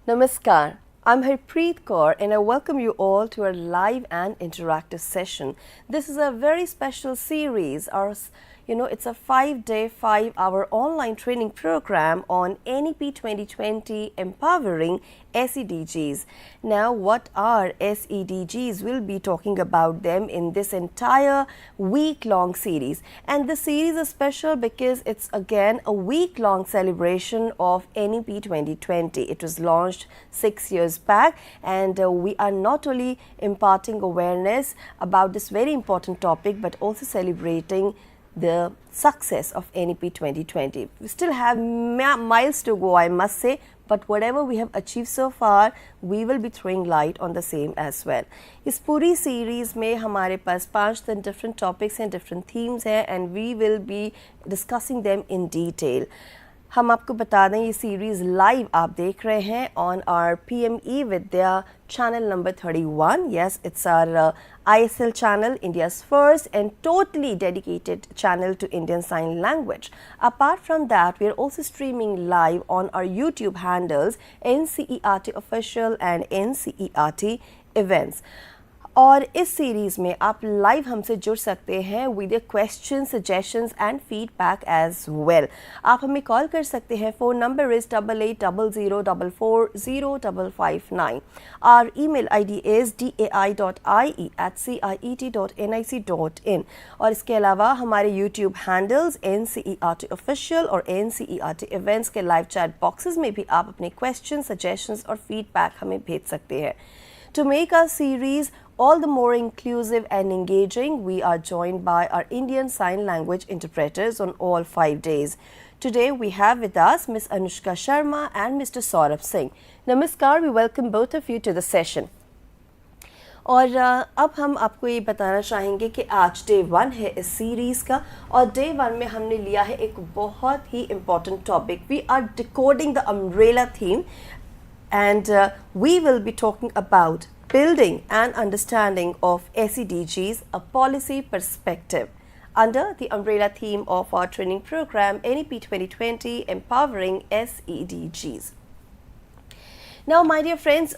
Namaskar, I'm Harpreet Kaur and I welcome you all to our live and interactive session. This is a very special series. It's a 5-day, 5-hour online training program on NEP 2020 Empowering SEDGs. Now, what are SEDGs? We'll be talking about them in this entire week-long series. And the series is special because it's again a week-long celebration of NEP 2020. It was launched 6 years back, and we are not only imparting awareness about this very important topic, but also celebrating the success of NEP 2020. We still have miles to go, I must say, but whatever we have achieved so far, we will be throwing light on the same as well. इस पूरी series में हमारे पास 5 different topics and different themes हैं, and we will be discussing them in detail. हम आपको बता दें ये सीरीज़ लाइव आप देख रहे हैं on our PME Vidya channel number 31. Yes, it's our ISL channel, India's first and totally dedicated channel to Indian Sign Language. Apart from that, we are also streaming live on our YouTube handles NCERT Official and NCERT Events. और इस series में आप live हमसे जुड़ सकते हैं with your question suggestions and feedback as well. आप हमें कॉल कर सकते हैं. Phone number is 8800440559. Our email ID is dai.ie@ciet.nic.in. और इसके अलावा हमारे यूट्यूब हैंडल्स NCERT ऑफिशियल और NCERT इवेंट्स के लाइव चैट बॉक्सेस में भी आप अपने क्वेश्चन सजेशंस और फीडबैक हमें भेज सकते हैं. To make our series all the more inclusive and engaging, we are joined by our Indian Sign Language interpreters on all 5 days. Today we have with us Ms. Anushka Sharma and Mr. Saurabh Singh. Namaskar, we welcome both of you to the session. और अब हम आपको ये बताना चाहेंगे कि आज day 1 है इस सीरीज़ का, और डे 1 में हमने लिया है एक बहुत ही important topic. We are decoding the umbrella theme, and we will be talking about building and understanding of SEDGs, a policy perspective, under the umbrella theme of our training program NEP 2020 Empowering SEDGs. Now, my dear friends,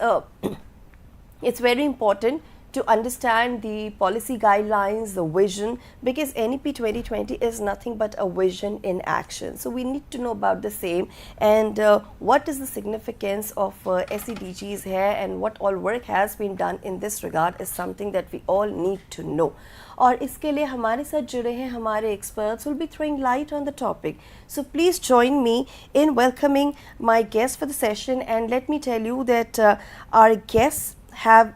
it's very important to understand the policy guidelines, the vision, because NEP 2020 is nothing but a vision in action. So we need to know about the same, and what is the significance of SEDGs here, and what all work has been done in this regard is something that we all need to know. और इसके लिए हमारे साथ जुड़े हैं हमारे experts will be throwing light on the topic. So please join me in welcoming my guests for the session, and let me tell you that our guests have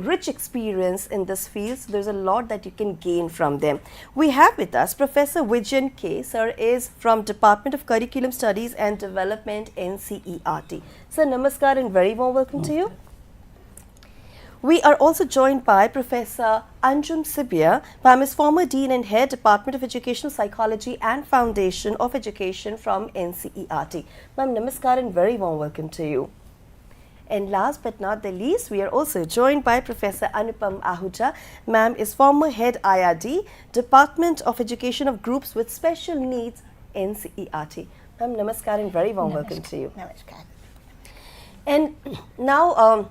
rich experience in this field, so there's a lot that you can gain from them. We have with us Professor Vijayan K. Sir is from Department of Curriculum Studies and Development, NCERT. Sir, namaskar and very warm welcome to you. We are also joined by Professor Anjum Sibia. Ma'am is former Dean and Head, Department of Educational Psychology and Foundation of Education from NCERT. Ma'am, namaskar and very warm welcome to you. And last but not the least, we are also joined by Professor Anupam Ahuja. Ma'am is former Head IRD, Department of Education of Groups with Special Needs, NCERT. Ma'am, namaskar and very warm welcome to you. Namaskar. And now,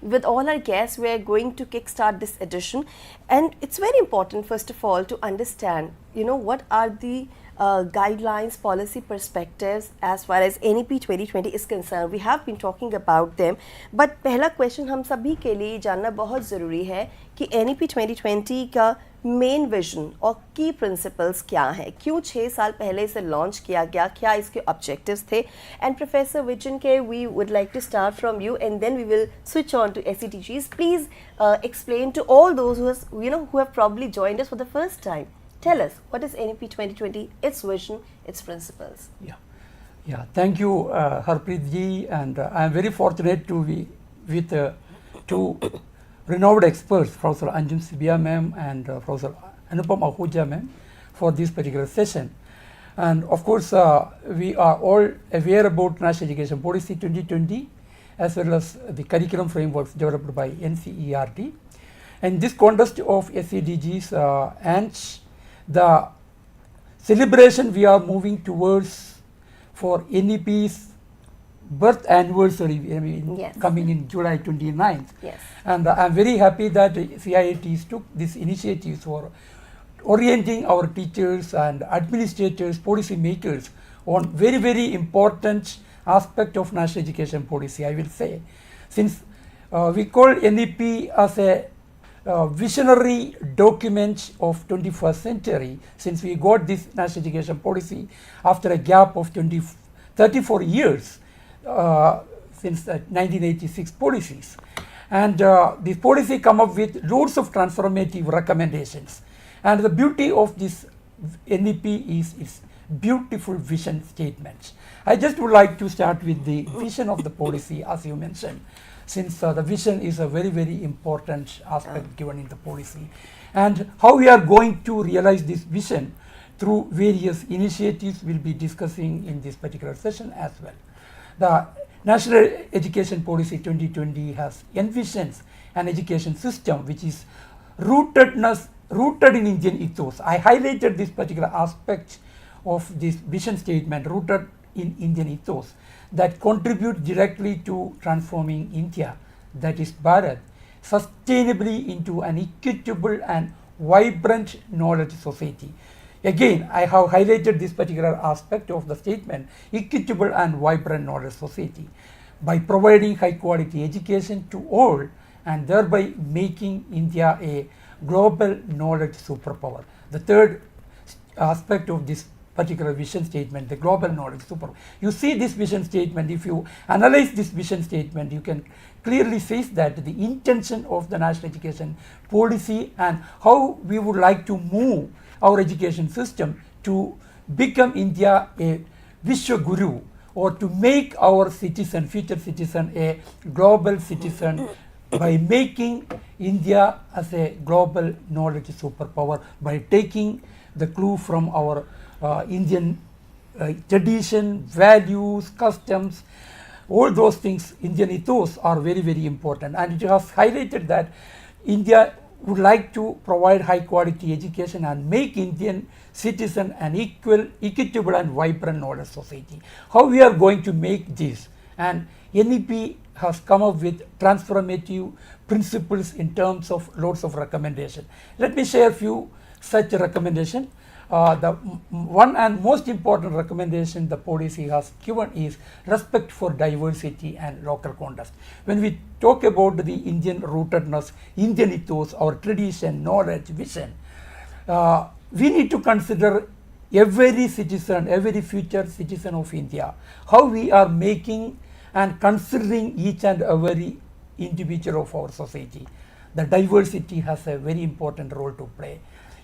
with all our guests, we are going to kickstart this edition. And it's very important, first of all, to understand, what are the guidelines, policy perspectives as far as NEP 2020 is concerned. We have been talking about them, but पहला question हम सभी के लिए जानना बहुत ज़रूरी है कि NEP 2020 का मेन विजन और की प्रिंसिपल्स क्या हैं, क्यों 6 साल पहले इसे लॉन्च किया गया, क्या इसके ऑब्जेक्टिव्स थे. एंड प्रोफेसर विजन के, we would like to start from you and then we will switch on to SEDGs. Please explain to all those who have probably joined us for the first time. Tell us, what is NEP 2020, its vision, its principles? Yeah. Thank you, Harpreet ji, and I am very fortunate to be with two renowned experts, Professor Anjum Sibia ma'am and Professor Anupam Ahuja ma'am, for this particular session. And of course, we are all aware about National Education Policy 2020, as well as the curriculum frameworks developed by NCERT. And this context of SEDGs and the celebration we are moving towards for NEP's birth anniversary Yes. coming in July 29th. Yes. And I'm very happy that CIETs took this initiative for orienting our teachers and administrators, policy makers on very, very important aspect of national education policy, I will say. Since we call NEP as a visionary document of 21st century, since we got this national education policy after a gap of 34 years since the 1986 policies. And this policy come up with loads of transformative recommendations. And the beauty of this NEP is its beautiful vision statements. I just would like to start with the vision of the policy, as you mentioned, since the vision is a very, very important aspect given in the policy. And how we are going to realize this vision through various initiatives we'll be discussing in this particular session as well. The National Education Policy 2020 has envisions an education system which is rooted in Indian ethos. I highlighted this particular aspect of this vision statement, rooted in Indian ethos, that contribute directly to transforming India, that is Bharat, sustainably into an equitable and vibrant knowledge society. Again, I have highlighted this particular aspect of the statement, equitable and vibrant knowledge society, by providing high quality education to all and thereby making India a global knowledge superpower. The third aspect of this particular vision statement, the global knowledge superpower. You see this vision statement, if you analyze this vision statement, you can clearly see that the intention of the national education policy and how we would like to move our education system to become India a Vishwa Guru, or to make our citizen, future citizen, a global citizen by making India as a global knowledge superpower, by taking the clue from our Indian tradition, values, customs, all those things, Indian ethos are very, very important. And it has highlighted that India would like to provide high quality education and make Indian citizen an equitable and vibrant knowledge society. How we are going to make this? And NEP has come up with transformative principles in terms of loads of recommendation. Let me share a few such recommendations. The one and most important recommendation the policy has given is respect for diversity and local context. When we talk about the Indian rootedness, Indian ethos, our tradition, knowledge, vision, we need to consider every citizen, every future citizen of India, how we are making and considering each and every individual of our society. The diversity has a very important role to play.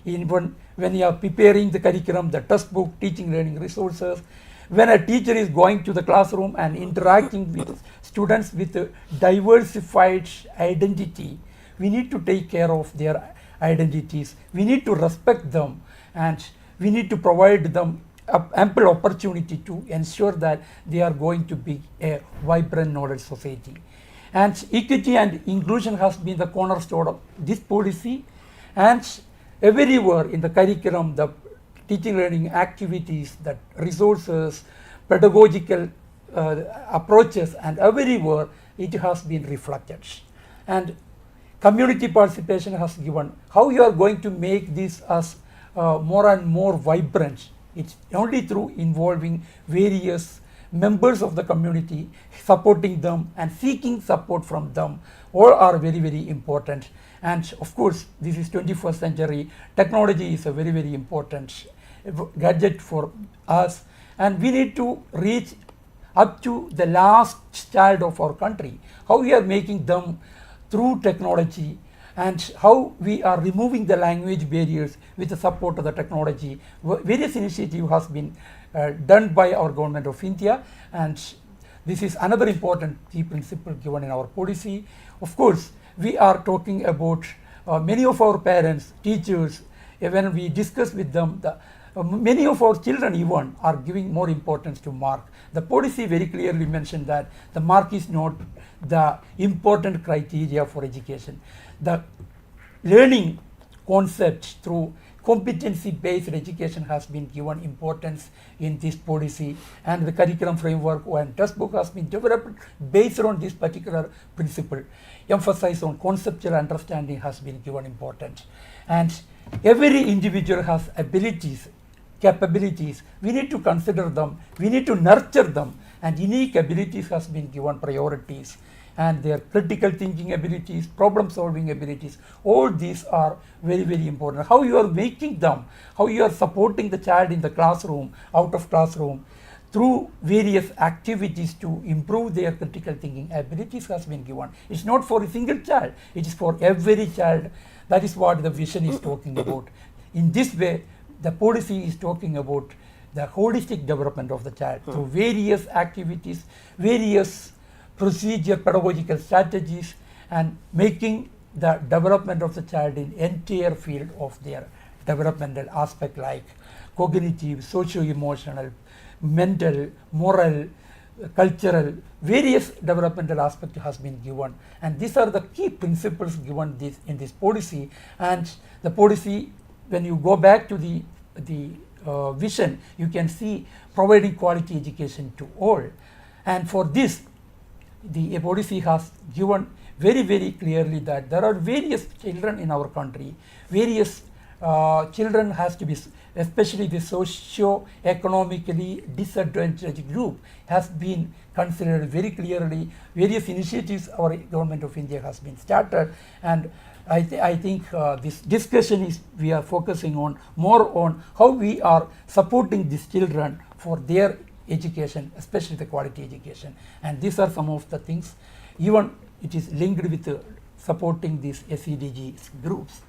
Even when you are preparing the curriculum, the textbook, teaching, learning resources, when a teacher is going to the classroom and interacting with students with a diversified identity, we need to take care of their identities. We need to respect them, and we need to provide them ample opportunity to ensure that they are going to be a vibrant knowledge society. And equity and inclusion has been the cornerstone of this policy, and everywhere in the curriculum, the teaching learning activities, the resources, pedagogical approaches, and everywhere it has been reflected. And community participation has given. How you are going to make this as more and more vibrant? It's only through involving various members of the community, supporting them and seeking support from them. All are very, very important. And of course, this is 21st century. Technology is a very, very important gadget for us. And we need to reach up to the last child of our country. How we are making them through technology, and how we are removing the language barriers with the support of the technology. Various initiatives has been done by our government of India, and this is another important key principle given in our policy. Of course, we are talking about many of our parents, teachers, when we discuss with them, many of our children even are giving more importance to mark. The policy very clearly mentioned that the mark is not the important criteria for education. The learning concept through competency-based education has been given importance in this policy, and the curriculum framework and textbook has been developed based on this particular principle. Emphasis on conceptual understanding has been given importance, and every individual has abilities, capabilities. We need to consider them, we need to nurture them, and unique abilities has been given priorities, and their critical thinking abilities, problem solving abilities, all these are very, very important. How you are making them, how you are supporting the child in the classroom, out of classroom, through various activities to improve their critical thinking abilities has been given. It's not for a single child, it is for every child. That is what the vision is talking about. In this way, the policy is talking about the holistic development of the child through various activities, various procedure, pedagogical strategies, and making the development of the child in entire field of their developmental aspect like cognitive, socio-emotional, mental, moral, cultural, various developmental aspects has been given, and these are the key principles given in this policy. And the policy, when you go back to the vision, you can see providing quality education to all, and for this the policy has given very, very clearly that there are various children in our country, various children has to be, especially the socio-economically disadvantaged group has been considered very clearly. Various initiatives our government of India has been started, and I think this discussion is, we are focusing on more on how we are supporting these children for their education, especially the quality education, and these are some of the things. Even it is linked with supporting these SEDGs groups,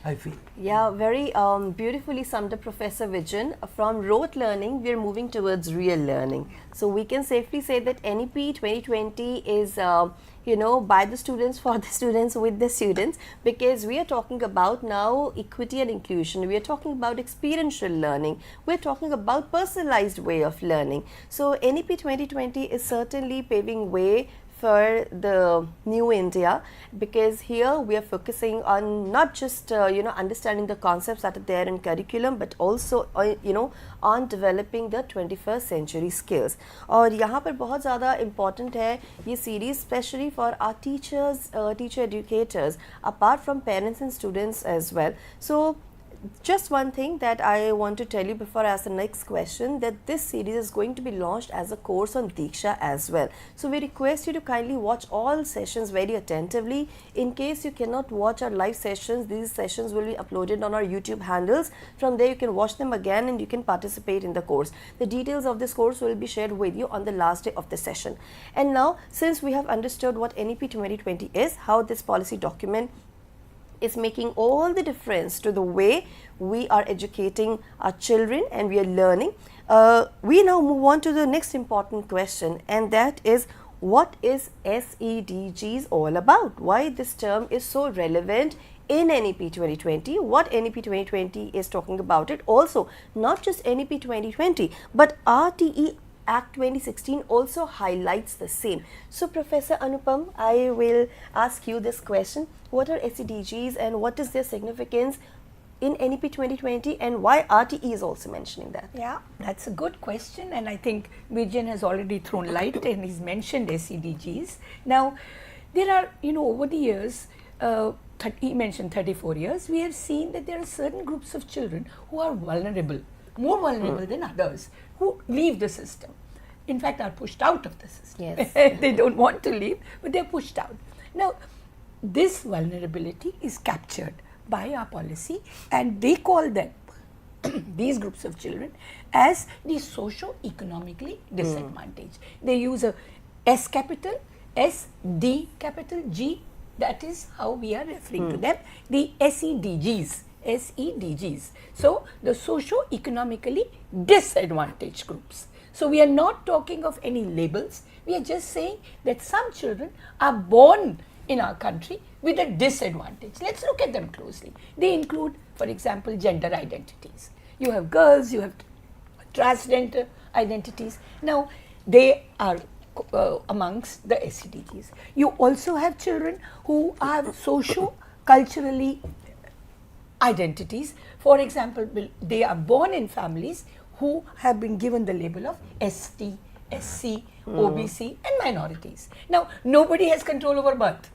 I feel. Yeah, very beautifully summed up, Professor Vijayan. From rote learning, we are moving towards real learning. So we can safely say that NEP 2020 is by the students, for the students, with the students, because we are talking about now equity and inclusion. We are talking about experiential learning. We are talking about personalized way of learning. So NEP 2020 is certainly paving way for the new India, because here we are focusing on not just understanding the concepts that are there in curriculum, but also on developing the 21st century skills. और यहाँ पर बहुत ज़्यादा important है ये series, especially for our teachers, teacher educators, apart from parents and students as well. So just one thing that I want to tell you before I ask the next question, that this series is going to be launched as a course on DIKSHA as well. So we request you to kindly watch all sessions very attentively. In case you cannot watch our live sessions, these sessions will be uploaded on our YouTube handles. From there you can watch them again and you can participate in the course. The details of this course will be shared with you on the last day of the session. And now, since we have understood what NEP 2020 is, how this policy document is making all the difference to the way we are educating our children and we are learning, we now move on to the next important question, and that is, what is SEDGs all about? Why this term is so relevant in NEP 2020, what NEP 2020 is talking about it. Also, not just NEP 2020, but RTE Act 2016 also highlights the same. So Professor Anupam, I will ask you this question. What are SEDGs and what is their significance in NEP 2020, and why RTE is also mentioning that? Yeah, that's a good question, and I think Vijayan has already thrown light and he's mentioned SEDGs. Now, there are, over the years, he mentioned 34 years, we have seen that there are certain groups of children who are vulnerable, more vulnerable than others, who leave the system. In fact, are pushed out of the system. Yes. They don't want to leave, but they're pushed out. Now, this vulnerability is captured by our policy, and they call them, these groups of children, as the socio-economically disadvantaged. They use a S capital, S, D capital, G, that is how we are referring to them, the SEDGs. SEDGs. So, the socio-economically disadvantaged groups. So, we are not talking of any labels, we are just saying that some children are born in our country with a disadvantage. Let's look at them closely. They include, for example, gender identities. You have girls, you have transgender identities. Now, they are amongst the SEDGs. You also have children who are socio-culturally identities. For example, they are born in families who have been given the label of ST, SC, OBC and minorities. Now, nobody has control over birth.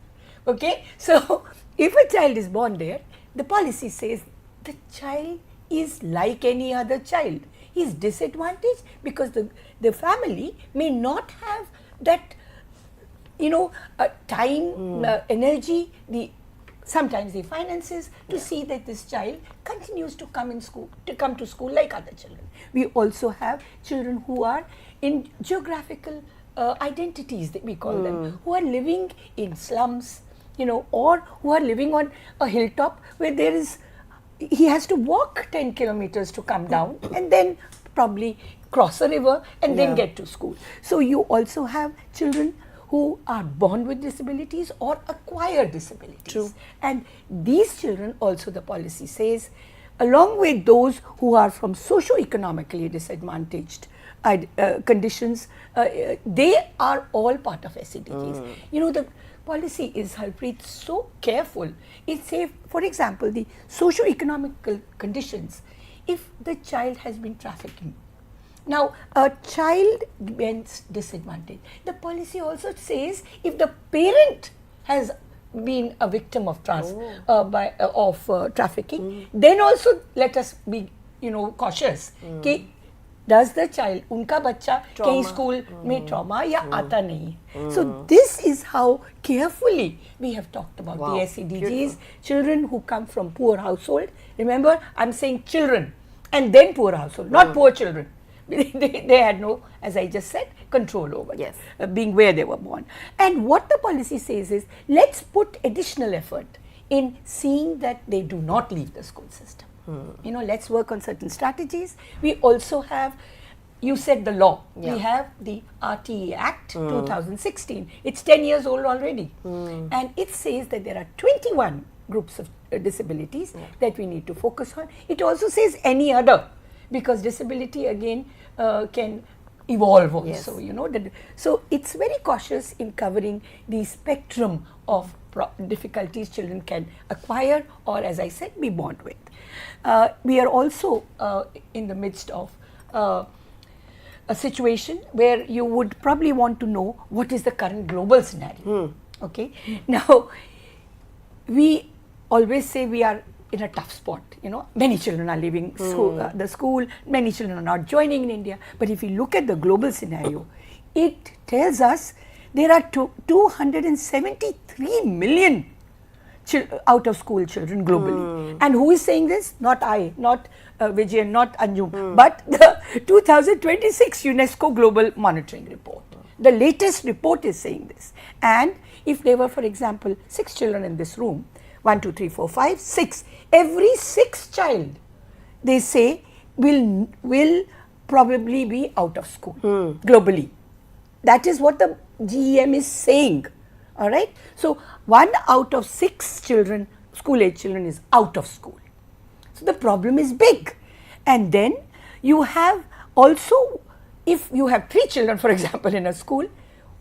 Okay, so if a child is born there, the policy says the child is like any other child. He is disadvantaged because the family may not have that, time, energy, sometimes the finances to see that this child continues to come to school like other children. We also have children who are in geographical identities, that we call them, who are living in slums, or who are living on a hilltop where he has to walk 10 kilometers to come down and then probably cross a river and then get to school. So you also have children who are born with disabilities or acquire disabilities. True. And these children also, the policy says, along with those who are from socio-economically disadvantaged conditions, they are all part of SEDGs. The policy is, Harpreet, so careful. It says, for example, the socio-economical conditions, if the child has been trafficking. Now, a child gets disadvantaged. The policy also says if the parent has been a victim of trafficking, then also let us be, cautious. Does the child, unka bachcha kahin school mein trauma ya aata nahi hai? So this is how carefully we have talked about the SEDGs. Children who come from poor household. Remember, I'm saying children and then poor household, not poor children. They had no, as I just said, control over being where they were born. And what the policy says is, let's put additional effort in seeing that they do not leave the school system. Let's work on certain strategies. We also have, you said the law. We have the RTE Act 2016. It's 10 years old already. And it says that there are 21 groups of disabilities that we need to focus on. It also says any other, because disability again can evolve also, so it's very cautious in covering the spectrum of difficulties children can acquire or, as I said, be born with. We are also in the midst of a situation where you would probably want to know what is the current global scenario. Okay, now we always say we are in a tough spot, many children are leaving the school, many children are not joining in India. But if you look at the global scenario, it tells us there are 273 million out of school children globally. And who is saying this? Not I, not Vijay, not Anjum, but the 2026 UNESCO Global Monitoring Report. The latest report is saying this. And if there were, for example, 6 children in this room, 1, 2, 3, 4, 5, 6. Every 6th child, they say, will probably be out of school globally. That is what the GEM is saying. All right. So 1 out of 6 children, school-age children, is out of school. So the problem is big. And then you have also, if you have 3 children, for example, in a school,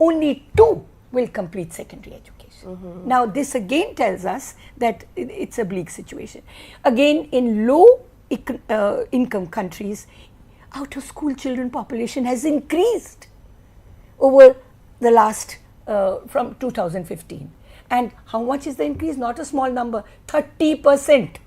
only 2 will complete secondary education. Now, this again tells us that it's a bleak situation. Again, in low income countries, out of school children population has increased over the last, from 2015. And how much is the increase? Not a small number, 30%.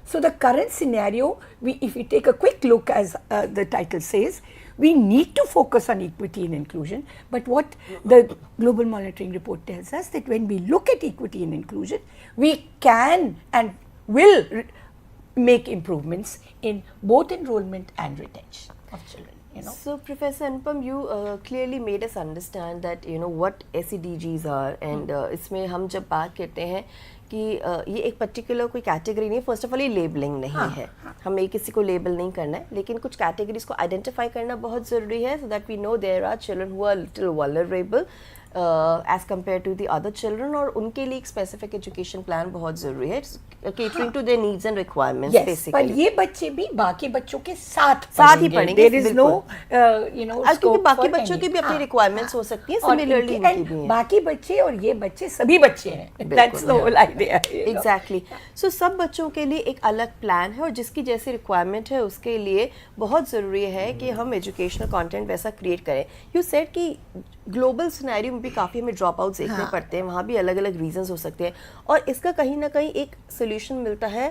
So the current scenario, if we take a quick look, as the title says, we need to focus on equity and inclusion. But what the Global Monitoring Report tells us, that when we look at equity and inclusion, we can and will make improvements in both enrollment and retention of children. So, Professor Anupam, you clearly made us understand that what SEDGs are, and इसमें हम जब बात करते हैं कि ये एक particular कोई कैटेगरी नहीं, फर्स्ट ऑफ ऑल ये लेबलिंग नहीं है, हमें किसी को लेबल नहीं करना है, लेकिन कुछ कैटेगरीज को आइडेंटिफाई करना बहुत ज़रूरी है, so that we know there are children who are little vulnerable as compare to the other children, और उनके लिए एक स्पेसिफिक एजुकेशन प्लान बहुत ज़रूरी है, catering to their needs and requirements basically. पर ये बच्चे भी बाकी बच्चों के साथ ही पढ़ेंगे, देयर इज नो क्योंकि बाकी बच्चों की भी अपनी रिक्वायरमेंट्स हो सकती हैं, सिमिलरली इनकी भी हैं। बाकी बच्चे और ये बच्चे सभी बच्चे हैं, that's the whole idea. Exactly. So सब बच्चों के लिए एक अलग प्लान है और जिसकी जैसी रिक्वायरमेंट है उसके लिए बहुत ज़रूरी है कि हम एजुकेशनल कंटेंट वैसा क्रिएट करें। यू सेड कि ग्लोबल सिनेरियो में भी काफ़ी हमें ड्रॉप आउट्स देखने पड़ते हैं, वहाँ भी अलग अलग रीजंस हो सकते हैं, और इसका कहीं ना कहीं एक सोल्यूशन मिलता है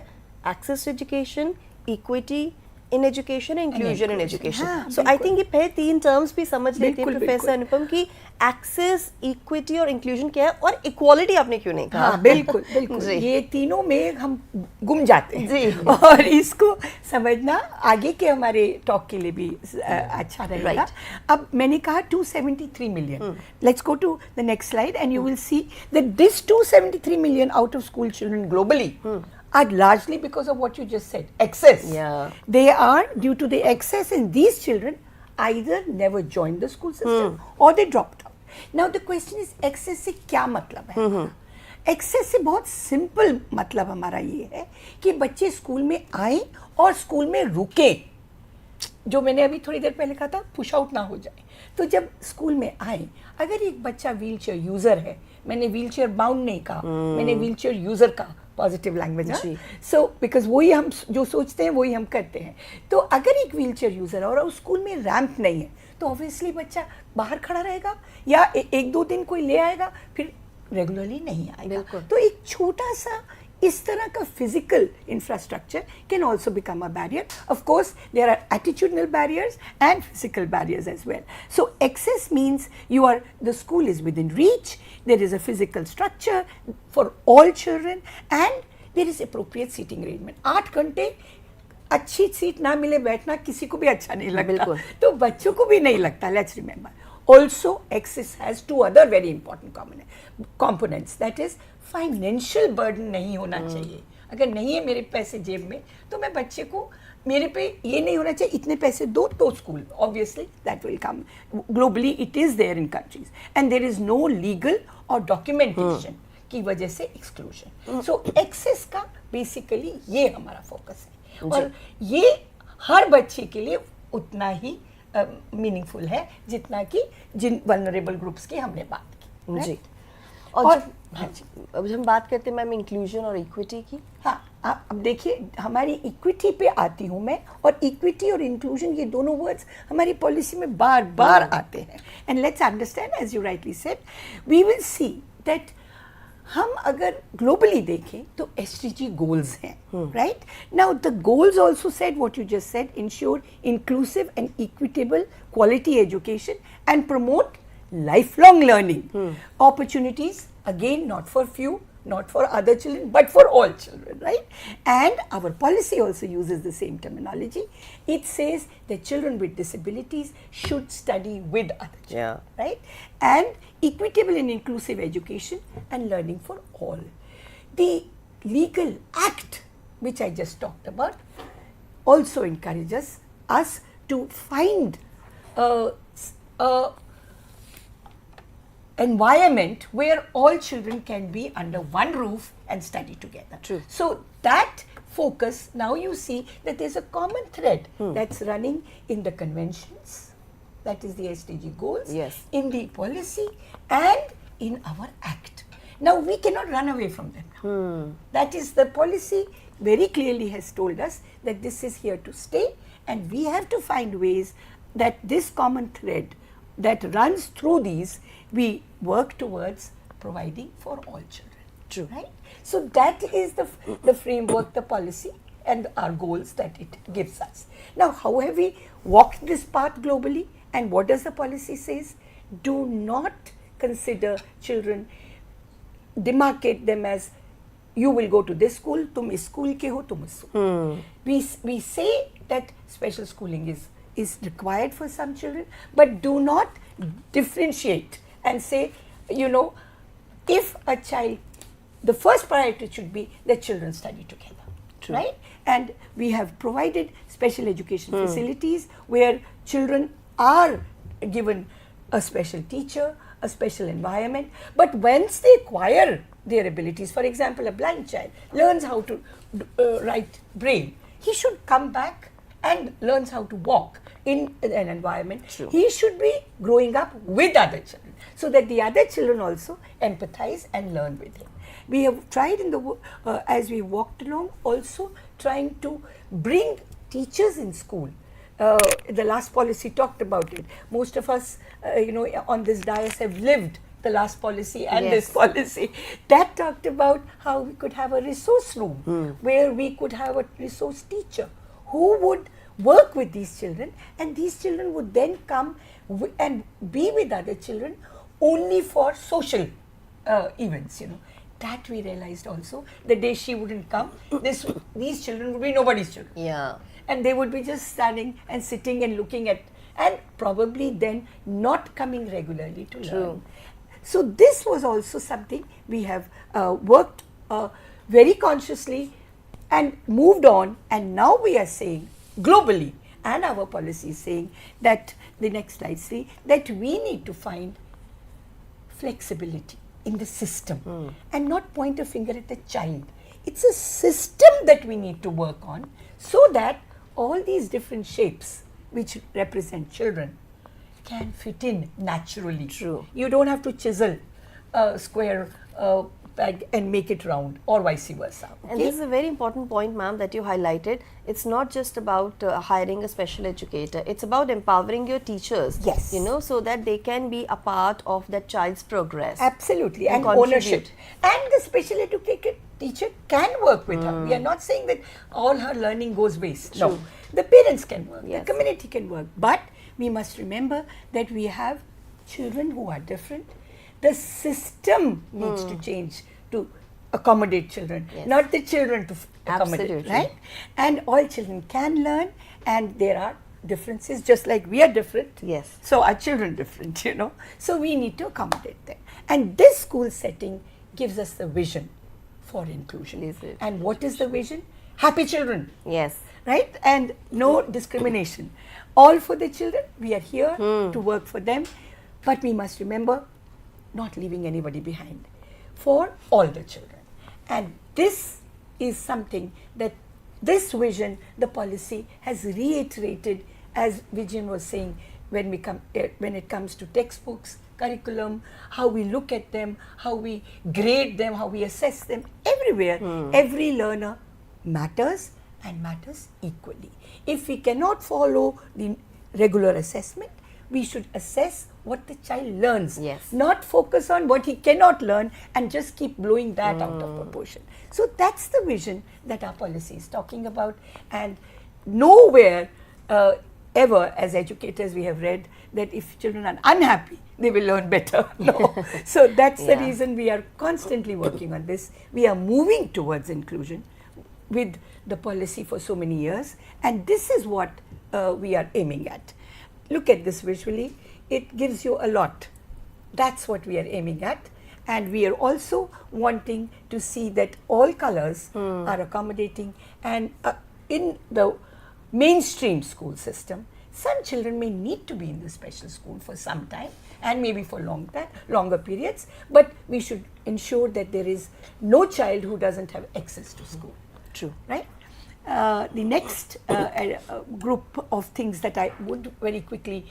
access to education, equity in education, inclusion in education. So I think ये पहले 3 टर्म्स भी समझ लेते हैं प्रोफेसर अनुपम की एक्सेस, इक्विटी और इंक्लूजन क्या है, और इक्वालिटी आपने क्यों नहीं कहा? हाँ, बिल्कुल बिल्कुल, ये तीनों में हम गुम जाते हैं जी। और इसको समझना आगे के हमारे टॉक के लिए भी अच्छा रहेगा। अब मैंने कहा 273 million, let's go to the next slide and you will see that this 273 million out of school children globally are largely because of what you just said, excess. Yeah. They are due to the excess, and these children either never joined the school system or they dropped out. Now the question is, excess से क्या मतलब है? Excess से बहुत simple मतलब हमारा ये है कि बच्चे स्कूल में आए और स्कूल में रुके, जो मैंने अभी थोड़ी देर पहले कहा था, पुश आउट ना हो जाए। तो जब स्कूल में आए, अगर एक बच्चा व्हीलचेयर यूजर है, मैंने व्हीलचेयर बाउंड नहीं कहा, मैंने व्हीलचेयर यूजर कहा, पॉजिटिव लैंग्वेज है, सो बिकॉज वही हम जो सोचते हैं वही हम करते हैं। तो अगर एक व्हीलचेयर यूजर है और उस स्कूल में रैंप नहीं है, तो ऑब्वियसली बच्चा बाहर खड़ा रहेगा या 1-2 दिन कोई ले आएगा, फिर रेगुलरली नहीं आएगा। तो एक छोटा सा इस तरह का physical infrastructure can also become a barrier. Of course, there are attitudinal barriers and physical barriers as well. So access means the school is within reach, there is a physical structure for all children, and there is appropriate seating arrangement. 8 घंटे अच्छी seat ना मिले बैठना किसी को भी अच्छा नहीं लगता, तो बच्चों को भी नहीं लगता। Let's remember. Also, access has 2 other very important components. That is, financial burden नहीं होना चाहिए। अगर नहीं है मेरे पैसे जेब में, तो मैं बच्चे को, मेरे पे ये नहीं होना चाहिए इतने पैसे दो तो school, obviously that will come globally, it is there in countries, and there is no legal और डॉक्यूमेंटेशन की वजह से एक्सक्लूजन। सो एक्सेस का बेसिकली ये हमारा फोकस है, और ये हर बच्चे के लिए उतना ही मीनिंगफुल है जितना कि जिन वल्नरेबल ग्रुप्स की हमने बात की। जी। और अब हम बात करते हैं मैम इंक्लूजन और इक्विटी की। हाँ, अब देखिए हमारी इक्विटी पे आती हूँ मैं, और इक्विटी और इंक्लूजन ये दोनों वर्ड्स हमारी पॉलिसी में बार बार आते हैं। And let's understand, as you rightly said, we will see that हम अगर ग्लोबली देखें तो SDG गोल्स हैं, right? Now the goals also said what you just said, ensure inclusive and equitable quality education and promote lifelong learning opportunities, again not for few, not for other children, but for all children, right? And our policy also uses the same terminology. It says that children with disabilities should study with other children, right? And equitable and inclusive education and learning for all. The legal act which I just talked about also encourages us to find a environment where all children can be under one roof and study together. True. So that focus, now you see that there's a common thread that's running in the conventions, that is the SDG goals, in the policy and in our act. Now we cannot run away from them now. That is, the policy very clearly has told us that this is here to stay, and we have to find ways that this common thread that runs through these, we work towards providing for all children. True. Right? So that is the framework, the policy and our goals that it gives us. Now, how have we walked this path globally, and what does the policy says? Do not consider children, demarcate them as you will go to this school, tum is school ke ho, tum is school. We say that special schooling is required for some children, but do not differentiate and say, you know, if a child, the first priority should be that children study together. True. Right? And we have provided special education facilities where children are given a special teacher, a special environment. But once they acquire their abilities, for example, a blind child learns how to write braille, he should come back and learns how to walk in an environment. True. He should be growing up with other children, so that the other children also empathize and learn with him. We have tried in the as we walked along, also trying to bring teachers in school. The last policy talked about it. Most of us, on this dais have lived the last policy and this policy. That talked about how we could have a resource room where we could have a resource teacher who would work with these children, and these children would then come and be with other children only for social events. That we realized also. The day she wouldn't come, these children would be nobody's children. Yeah. And they would be just standing and sitting and looking at, and probably then not coming regularly to learn. So this was also something we have worked very consciously and moved on, and now we are saying globally, and our policy is saying that, the next slide see, that we need to find flexibility in the system and not point a finger at the child. It's a system that we need to work on, so that all these different shapes which represent children can fit in naturally. True. You don't have to chisel a square peg and make it round, or vice versa. Okay? And this is a very important point, ma'am, that you highlighted. It's not just about hiring a special educator. It's about empowering your teachers. Yes. So that they can be a part of that child's progress. Absolutely, and contribute. ownership. And the special educated teacher can work with her. We are not saying that all her learning goes waste. No, the parents can work, the community can work. But we must remember that we have children who are different. The system needs to change to accommodate children, not the children to accommodate. Absolutely. Right? And all children can learn, and there are differences, just like we are different. Yes. So are children different, So we need to accommodate them. And this school setting gives us the vision for inclusion. Is it? And what is the vision? Happy children. Yes. Right? And no discrimination. All for the children. We are here to work for them. But we must remember, not leaving anybody behind, for all the children. And this is something that this vision, the policy has reiterated, as Vijayan was saying, when it comes to textbooks, curriculum, how we look at them, how we grade them, how we assess them. Everywhere, every learner matters, and matters equally. If we cannot follow the regular assessment, we should assess what the child learns, not focus on what he cannot learn and just keep blowing that out of proportion. So that's the vision that our policy is talking about. And nowhere ever as educators we have read that if children are unhappy, they will learn better. No. So that's the reason we are constantly working on this. We are moving towards inclusion with the policy for so many years, and this is what we are aiming at. Look at this visually. It gives you a lot. That's what we are aiming at. And we are also wanting to see that all colors are accommodating. And in the mainstream school system, some children may need to be in the special school for some time and maybe for longer periods. But we should ensure that there is no child who doesn't have access to school. True. Right? The next group of things that I would very quickly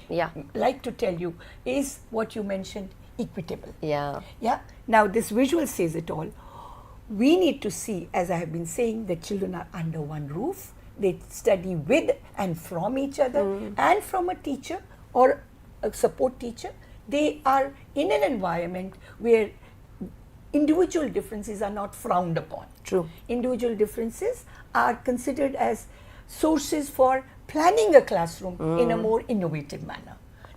like to tell you is what you mentioned, equitable. Yeah. Now this visual says it all. We need to see, as I have been saying, that children are under one roof. They study with and from each other and from a teacher or a support teacher. They are in an environment where individual differences are not frowned upon. True. Individual differences are considered as sources for planning a classroom in a more innovative manner.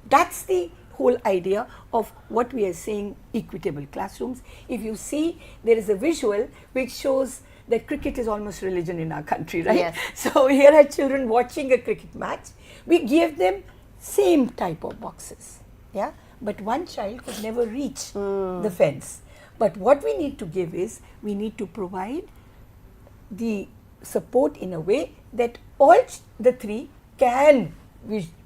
That's the whole idea of what we are saying, equitable classrooms. If you see, there is a visual which shows that cricket is almost religion in our country, right? Yes. So here are children watching a cricket match. We give them same type of boxes, but one child could never reach the fence. But what we need to give is, we need to provide the support in a way that all the three can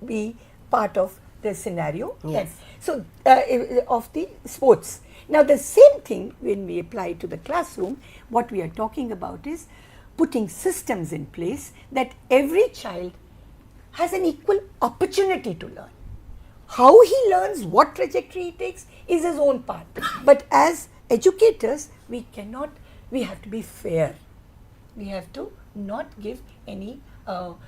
be part of the scenario. Yes. So of the sports. Now the same thing when we apply to the classroom, what we are talking about is putting systems in place that every child has an equal opportunity to learn. How he learns, what trajectory he takes is his own part. But as educators, we have to be fair. We have to not give any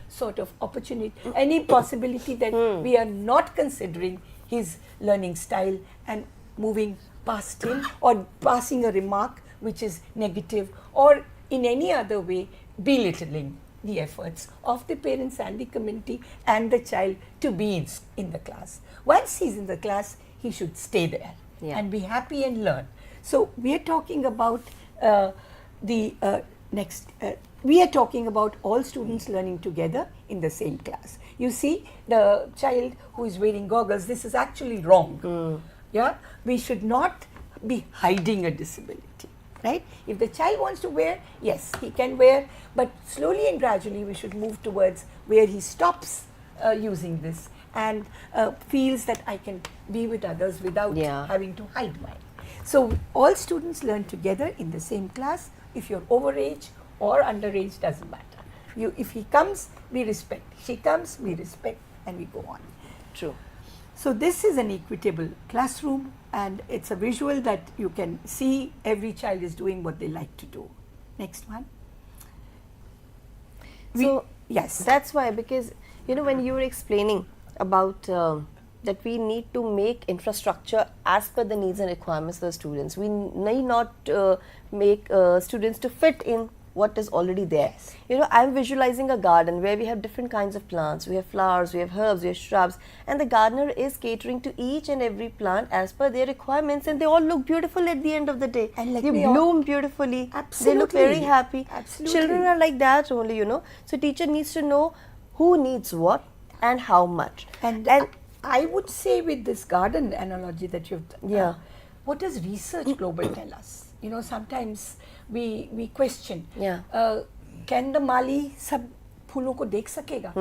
sort of opportunity, any possibility that we are not considering his learning style and moving past him or passing a remark which is negative or in any other way belittling the efforts of the parents and the community and the child to be in the class. Once he's in the class, he should stay there and be happy and learn. So we are talking about we are talking about all students learning together in the same class. You see, the child who is wearing goggles, this is actually wrong. Yeah, we should not be hiding a disability, right? If the child wants to wear, yes, he can wear, but slowly and gradually we should move towards where he stops using this and feels that I can be with others without having to hide mine. So all students learn together in the same class. If you're overage or underage, doesn't matter. If he comes, we respect. She comes, we respect, and we go on. True. So this is an equitable classroom, and it's a visual that you can see every child is doing what they like to do. Next one. So yes, that's why, because you know, when you were explaining about that we need to make infrastructure as per the needs and requirements of the students. We need not make students to fit in what is already there. Yes. You know, I'm visualizing a garden where we have different kinds of plants. We have flowers, we have herbs, we have shrubs, and the gardener is catering to each and every plant as per their requirements, and they all look beautiful at the end of the day. And like they bloom beautifully. Absolutely. They look very happy. Absolutely. Children are like that only, you know. So teacher needs to know who needs what and how much. And I would say with this garden analogy that you've done, what does research global tell us? You know, sometimes we question, can the Mali सब फूलों को देख सकेगा?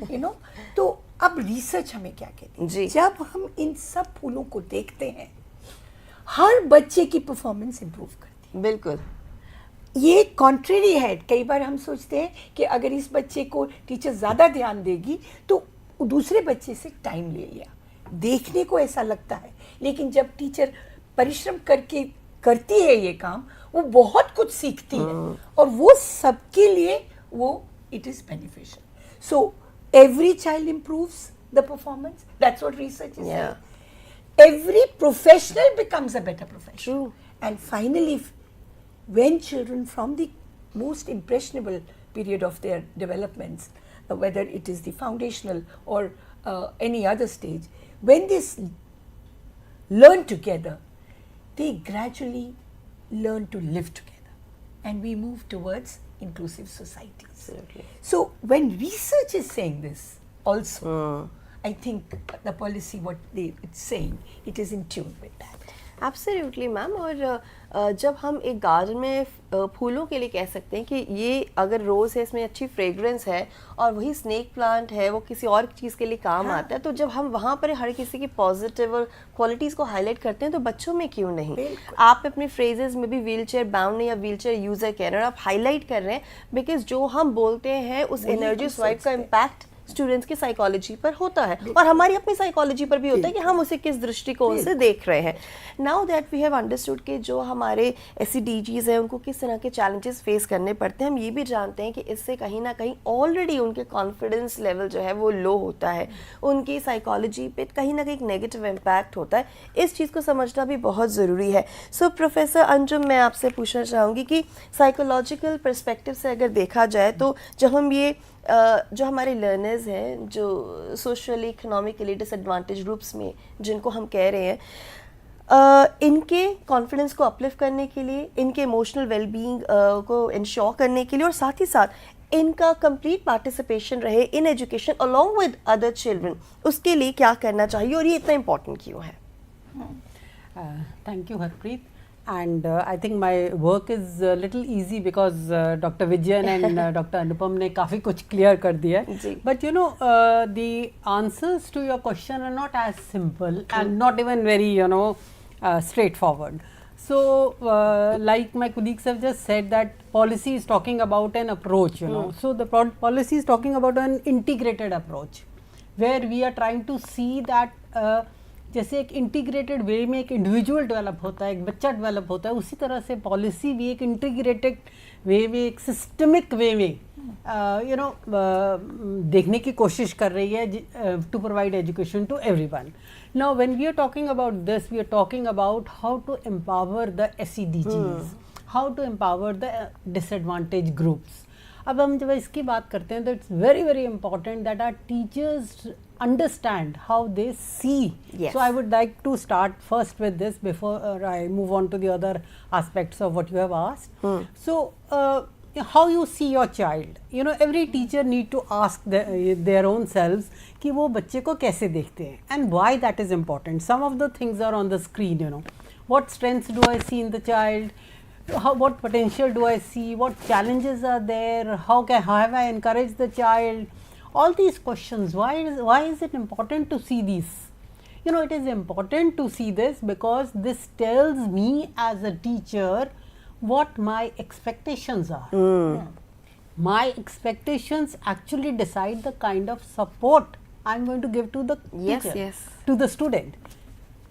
You know, तो अब research हमें क्या कहती है? जब हम इन सब फूलों को देखते हैं, हर बच्चे की performance improve करती है. बिल्कुल. ये कॉन्ट्रेरी है. कई बार हम सोचते हैं कि अगर इस बच्चे को टीचर ज़्यादा ध्यान देगी तो दूसरे बच्चे से टाइम ले लिया. देखने को ऐसा लगता है, लेकिन जब टीचर परिश्रम करके करती है ये काम, वो बहुत कुछ सीखती है और वो सबके लिए वो it is beneficial. So every child improves the performance. That's what research is saying. Every professional becomes a better professional. True. And finally, when children from the most impressionable period of their developments, whether it is the foundational or any other stage, when they learn together, they gradually learn to live together, and we move towards inclusive societies. Absolutely. So when research is saying this also, I think the policy, what it's saying, it is in tune with that. Absolutely ma'am. और जब हम एक garden में फूलों के लिए कह सकते हैं कि ये अगर रोज़ है, इसमें अच्छी फ्रेग्रेंस है, और वही स्नेक प्लांट है, वो किसी और चीज़ के लिए काम आता है, तो जब हम वहाँ पर हर किसी की पॉजिटिव और क्वालिटीज़ को हाईलाइट करते हैं, तो बच्चों में क्यों नहीं? आप अपने फ्रेजेस में भी व्हील चेयर बाउंड या व्हील चेयर यूज़र कह रहे हैं, आप हाईलाइट कर रहे हैं, बिकॉज जो हम बोलते हैं उस एनर्जी स्वाइप का इम्पैक्ट स्टूडेंट्स की साइकोलॉजी पर होता है और हमारी अपनी साइकोलॉजी पर भी होता है कि हम उसे किस दृष्टिकोण से देख रहे हैं. Now that we have understood कि जो हमारे SEDGs हैं उनको किस तरह के चैलेंजेस फेस करने पड़ते हैं, हम ये भी जानते हैं कि इससे कहीं ना कहीं ऑलरेडी उनके कॉन्फिडेंस लेवल जो है वो लो होता है, उनकी साइकोलॉजी पे कहीं ना कहीं नेगेटिव इम्पैक्ट होता है. इस चीज़ को समझना भी बहुत ज़रूरी है. सो प्रोफेसर अंजुम, मैं आपसे पूछना चाहूँगी कि साइकोलॉजिकल पर्सपेक्टिव से अगर देखा जाए तो जब हम ये जो हमारे लर्नर्स हैं जो सोशली इकोनॉमिकली डिसएडवांटेज ग्रुप्स में जिनको हम कह रहे हैं, इनके कॉन्फिडेंस को अपलिफ्ट करने के लिए, इनके इमोशनल वेलबींग को इंश्योर करने के लिए, और साथ ही साथ इनका कंप्लीट पार्टिसिपेशन रहे in education along with other children, उसके लिए क्या करना चाहिए और ये इतना इम्पोर्टेंट क्यों है? Thank you Harpreet. and I think my work is a little easy because Dr. Vijayan and Dr. Anupam ने काफ़ी कुछ clear कर दिया है. But you know, the answers to your question are not as simple and not even very, you know, straightforward. So, like my colleagues have just said, that policy is talking about an approach, you know. So, the policy is talking about an integrated approach, where we are trying to see that जैसे एक integrated वे में एक individual develop होता है, एक बच्चा develop होता है, उसी तरह से पॉलिसी भी एक इंटीग्रेटेड वे में, एक सिस्टमिक वे में यू नो देखने की कोशिश कर रही है to provide education to everyone. Now when we are talking about this, we are talking about how to empower the SEDGs, how to empower the disadvantage groups. अब हम जब इसकी बात करते हैं तो it's very very important that our teachers understand how they see. Yes. So I would like to start first with this before I move on to the other aspects of what you have asked. So how you see your child, you know, every teacher need to ask their own selves कि वो बच्चे को कैसे देखते हैं and why that is important. Some of the things are on the screen, you know. What strengths do I see in the child? What potential do I see? What challenges are there? How have I encouraged the child? All these questions, why is it important to see these? You know, it is important to see this because this tells me as a teacher what my expectations are. My expectations actually decide the kind of support I am going to give to the teacher, to the student.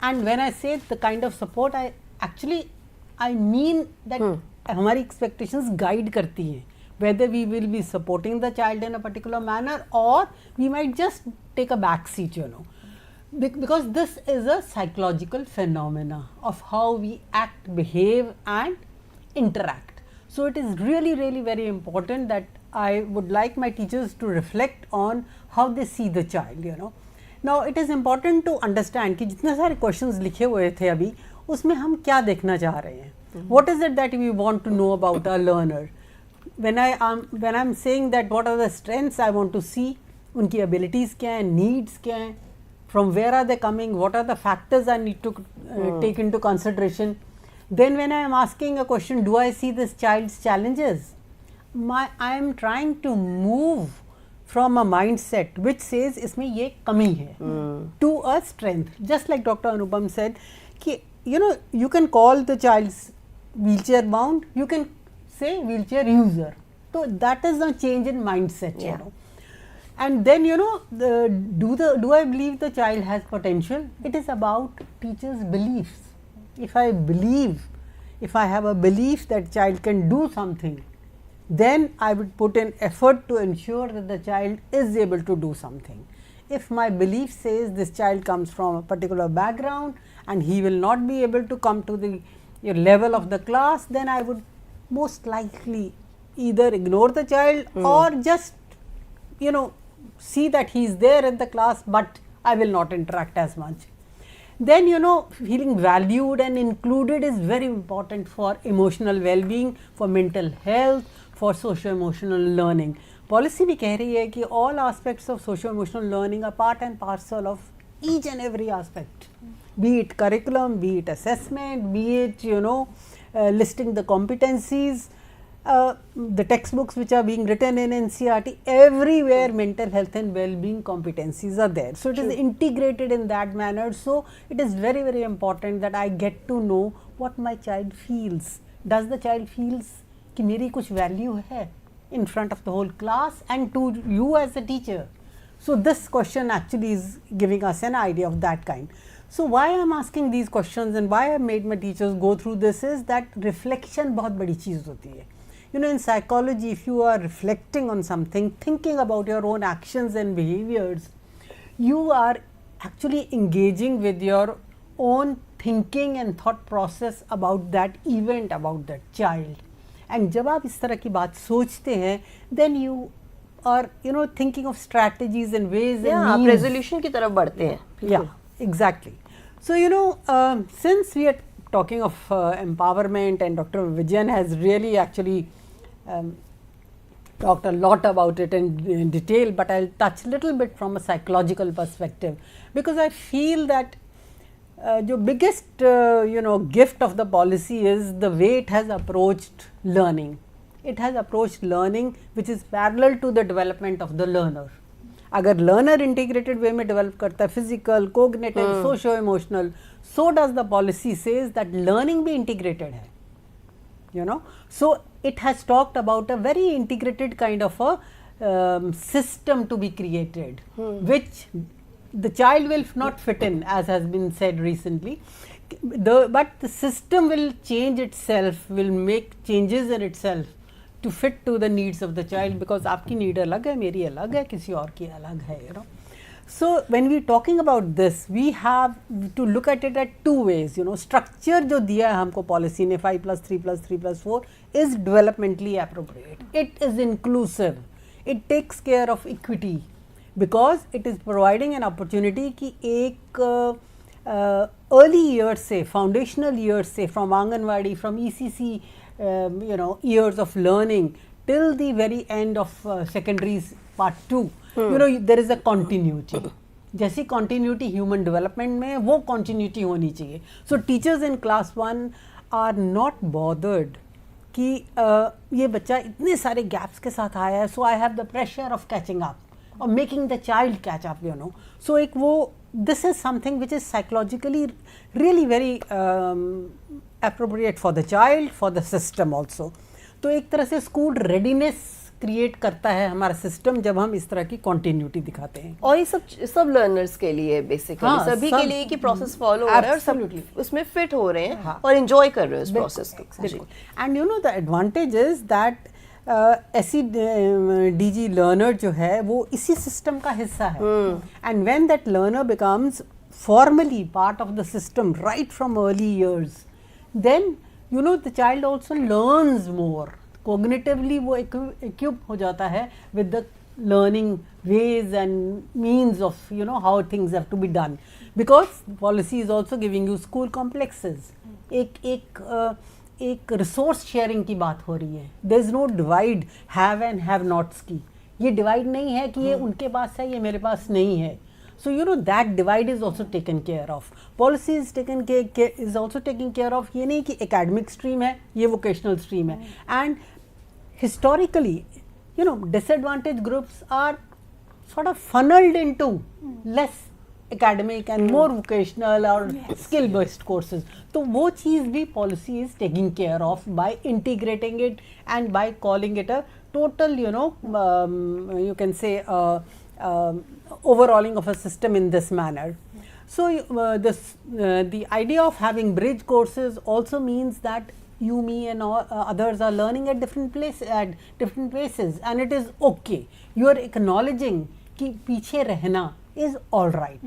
And when I say the kind of support, I mean that हमारी expectations guide करती हैं. Whether we will be supporting the child in a particular manner or we might just take a back seat, you know, because this is a psychological phenomena of how we act, behave and interact. So it is really really very important that I would like my teachers to reflect on how they see the child, you know. Now it is important to understand कि जितने सारे questions लिखे हुए थे अभी उसमें हम क्या देखना चाह रहे हैं. What is it that we want to know about our learner? When I'm saying that what are the strengths I want to see, उनकी abilities क्या हैं, needs क्या हैं, from where are they coming, what are the factors I need to take into consideration. Then when I am asking a question, do I see this child's challenges, I am trying to move from a mindset which says इसमें ये कमी है to a strength. Just like Dr. Anupam said कि you know, you can call the child's wheelchair bound, you can say wheelchair user. So that is a change in mindset, you know. And then, you know, do I believe the child has potential? It is about teachers' beliefs. If I have a belief that child can do something, then I would put in effort to ensure that the child is able to do something. If my belief says this child comes from a particular background and he will not be able to come to the level of the class, then I would most likely either ignore the child or just, you know, see that he is there in the class but I will not interact as much. Then, you know, feeling valued and included is very important for emotional well-being, for mental health, for socio-emotional learning. Policy भी कह रही है कि all aspects of socio-emotional learning are part and parcel of each and every aspect, be it curriculum, be it assessment, be it, you know, listing the competencies, the textbooks which are being written in NCERT, everywhere mental health and well-being competencies are there. So it is integrated in that manner. So it is very very important that I get to know what my child feels. Does the child feels कि मेरी कुछ value है in front of the whole class and to you as a teacher? So this question actually is giving us an idea of that kind. So why I am asking these questions and why I made my teachers go through this is that reflection बहुत बड़ी चीज़ होती है. You know, in psychology, if you are reflecting on something, thinking about your own actions and behaviors, you are actually engaging with your own thinking and thought process about that event, about that child. And जब आप इस तरह की बात सोचते हैं, then you are, you know, thinking of strategies and ways and आप means. resolution की तरफ बढ़ते हैं. Yeah, exactly. So, you know, since we are talking of empowerment and Dr. Vijayan has really actually talked a lot about it in detail, but I will touch a little bit from a psychological perspective, because I feel that जो biggest gift of the policy is the way it has approached learning. It has approached learning which is parallel to the development of the learner. अगर learner integrated way में develop करता है physical, cognitive, socio-emotional, so does the policy says that learning be integrated है. So it has talked about a very integrated kind of a system to be created, which the child will not fit in, as has been said recently, but the system will change itself, will make changes in itself to fit to the needs of the child, because आपकी need अलग है, मेरी अलग है, किसी और की अलग है, So when we talking about this, we have to look at it at two ways, structure जो दिया है हमको policy ने 5+3+3+4 is developmentally appropriate. It is inclusive. It takes care of equity because it is providing an opportunity कि एक early years से, foundational years से, from Anganwadi, from ECC, years of learning till the very end of secondaries part 2. There is a continuity. जैसी continuity human development में वो continuity होनी चाहिए. So teachers in class 1 are not bothered कि ये बच्चा इतने सारे gaps के साथ आया है, so I have the pressure of catching up or making the child catch up, So एक वो, this is something which is psychologically really very appropriate for the child, for the system also. तो एक तरह से school readiness create करता है हमारा system जब हम इस तरह की कंटिन्यूटी दिखाते हैं. और ये सब लर्नर्स के लिए बेसिकली सभी के लिए कि प्रोसेस फॉलो हो रहा है और सब उसमें फिट हो रहे हैं और एंजॉय कर रहे हैं उस प्रोसेस को. And the advantage is that SEDG learner जो है वो इसी सिस्टम का हिस्सा है. And when that learner becomes formally part of the system right from early years, then the child also learns more. Cognitively वो equipped हो जाता है with the learning ways and means of how things have to be done, because policy is also giving you school complexes. एक resource sharing की बात हो रही है. There is no divide have and have nots की. ये divide नहीं है कि ये उनके पास है ये मेरे पास नहीं है. So that divide is also taken care of. Policy is is also taking care of. ये नहीं कि academic stream है ये vocational stream है. And historically, disadvantaged groups are sort of funneled into less academic and more vocational or skill based courses. तो वो चीज़ भी policy is taking care of by integrating it and by calling it a total you can say overhauling of a system in this manner. So the idea of having bridge courses also means that you, me and all, others are learning at different places, and it is okay. You are acknowledging कि पीछे रहना is all right.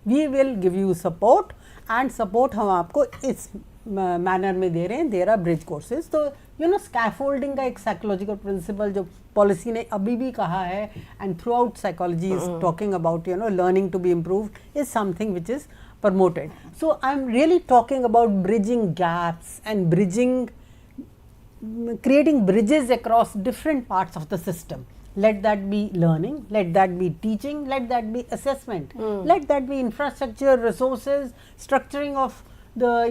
We will give you support, and support हम आपको इस manner में दे रहे हैं. There are bridge courses. तो scaffolding का एक psychological principle जो policy ने अभी भी कहा है, and throughout psychology is talking about learning to be improved, is something which is promoted. So I'm really talking about bridging gaps and creating bridges across different parts of the system. Let that be learning, let that be teaching, let that be assessment, let that be infrastructure, resources, structuring of the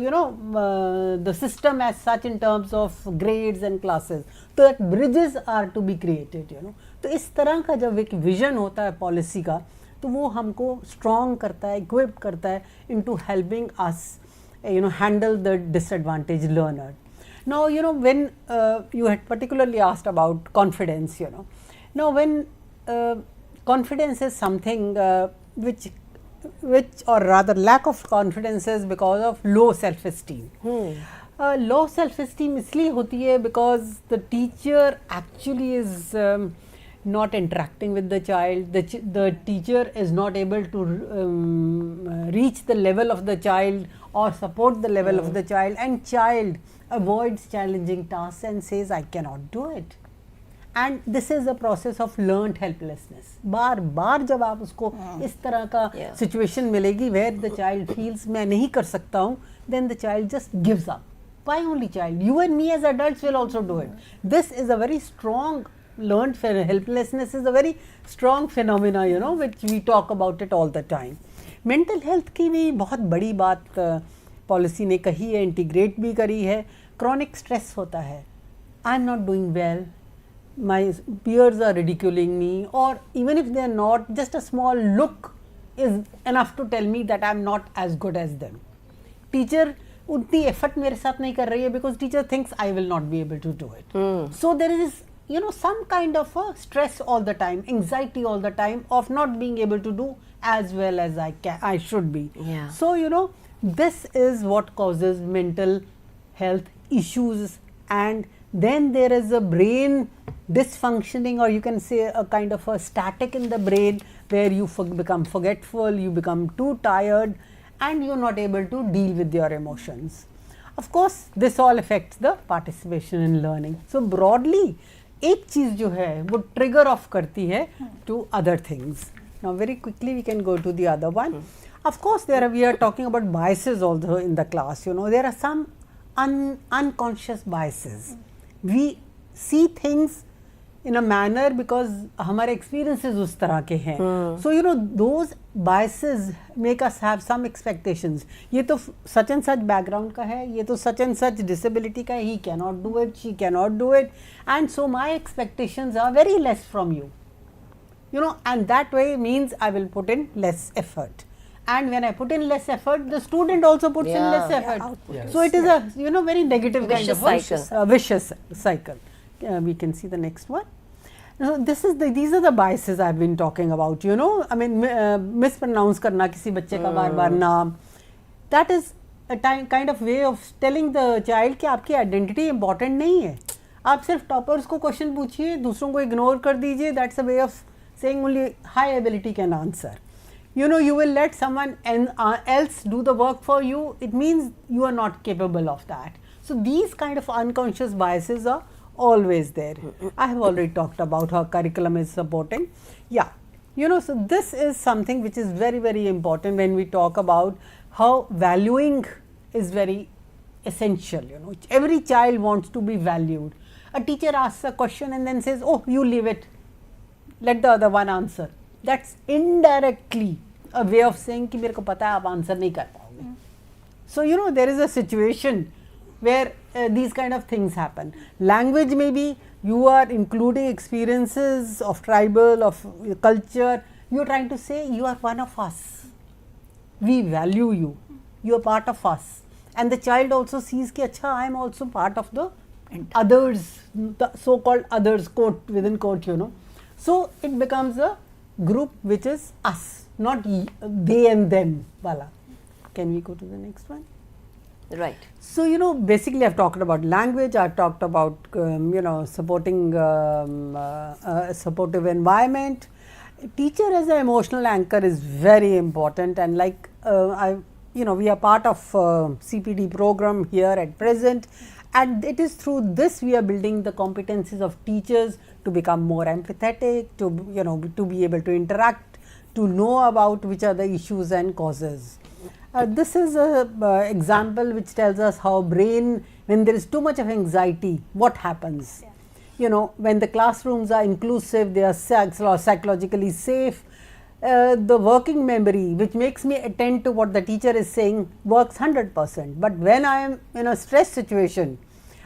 the system as such in terms of grades and classes. So that bridges are to be created. तो इस तरह का जब एक vision होता है policy का, तो वो हमको स्ट्रॉन्ग करता है, इक्विप करता है into helping us handle the disadvantaged learner. Now when you had particularly asked about confidence, now when confidence is something which or rather lack of confidence is because of low self-esteem. Low self-esteem इसलिए होती है because the teacher actually is not interacting with the child. The teacher is not able to reach the level of the child or support the level of the child, and child avoids challenging tasks and says I cannot do it. And this is a process of learned helplessness. बार बार जब आप उसको इस तरह का situation मिलेगी where the child feels मैं नहीं कर सकता हूँ, then the child just gives up. Why only child? You and me as adults will also do it. This is a very strong learned helplessness is a very strong phenomena, which we talk about it all the time. Mental health की भी बहुत बड़ी बात policy ने कही है, integrate भी करी है. क्रॉनिक स्ट्रेस होता है, I am not doing well, my peers are ridiculing me, or even if they are not, just a small look is enough to tell me that I am not as good as them. Teacher उतनी effort मेरे साथ नहीं कर रही है because teacher thinks I will not be able to do it. So there is, you know, some kind of a stress all the time, anxiety all the time of not being able to do as well as I should be. Yeah. So, you know, this is what causes mental health issues, and then there is a brain dysfunctioning, or you can say a kind of a static in the brain where you become forgetful, you become too tired, and you're not able to deal with your emotions. Of course, this all affects the participation in learning. So broadly, एक चीज जो है वो trigger off करती है to other things. Now very quickly we can go to the other one. Of course, we are talking about biases also in the class. You know, there are some unconscious biases. We see things in a manner because हमारे experiences उस तरह के हैं. So you know, those biases make us have some expectations. ये तो such and such background का है, ये तो such and such disability का है, he cannot do it, she cannot do it, and so my expectations are very less from you. You know, and that way means I will put in less effort. And when I put in less effort, the student also puts in less effort. Yes. So it is a, you know, very negative kind of Vicious vicious cycle. We can see the next one. Now, these are the biases I've been talking about. You know, I mean, mispronounce करना किसी बच्चे का बार-बार नाम. That is a kind of way of telling the child कि आपकी identity important नहीं है. आप सिर्फ toppers को question पूछिए, दूसरों को ignore कर दीजिए. That's a way of saying only high ability can answer. You know, you will let someone else do the work for you. It means you are not capable of that. So these kind of unconscious biases are always there. I have already talked about how curriculum is supporting. Yeah, you know, so this is something which is very, very important when we talk about how valuing is very essential. You know, every child wants to be valued. A teacher asks a question and then says, oh, you leave it, let the other one answer. That's indirectly a way of saying कि मेरे को पता है आप answer नहीं कर पाओगे. So you know, there is a situation where these kind of things happen. Language, maybe you are including experiences of tribal, of culture. You are trying to say you are one of us. We value you. You are part of us. And the child also sees कि अच्छा, I am also part of the others, the so-called others, quote within quote, you know. So it becomes a group which is us, not they and them. Wala. Can we go to the next one? Right. So you know, basically I've talked about language, I've talked about you know, supporting supportive environment. Teacher as an emotional anchor is very important, and like you know, we are part of CPD program here at present, and it is through this we are building the competencies of teachers to become more empathetic, to you know, to be able to interact, to know about which are the issues and causes. This is a example which tells us how brain, when there is too much of anxiety, what happens. Yeah. You know, when the classrooms are inclusive, they are psychologically safe, the working memory which makes me attend to what the teacher is saying works 100%. But when I am in a stress situation,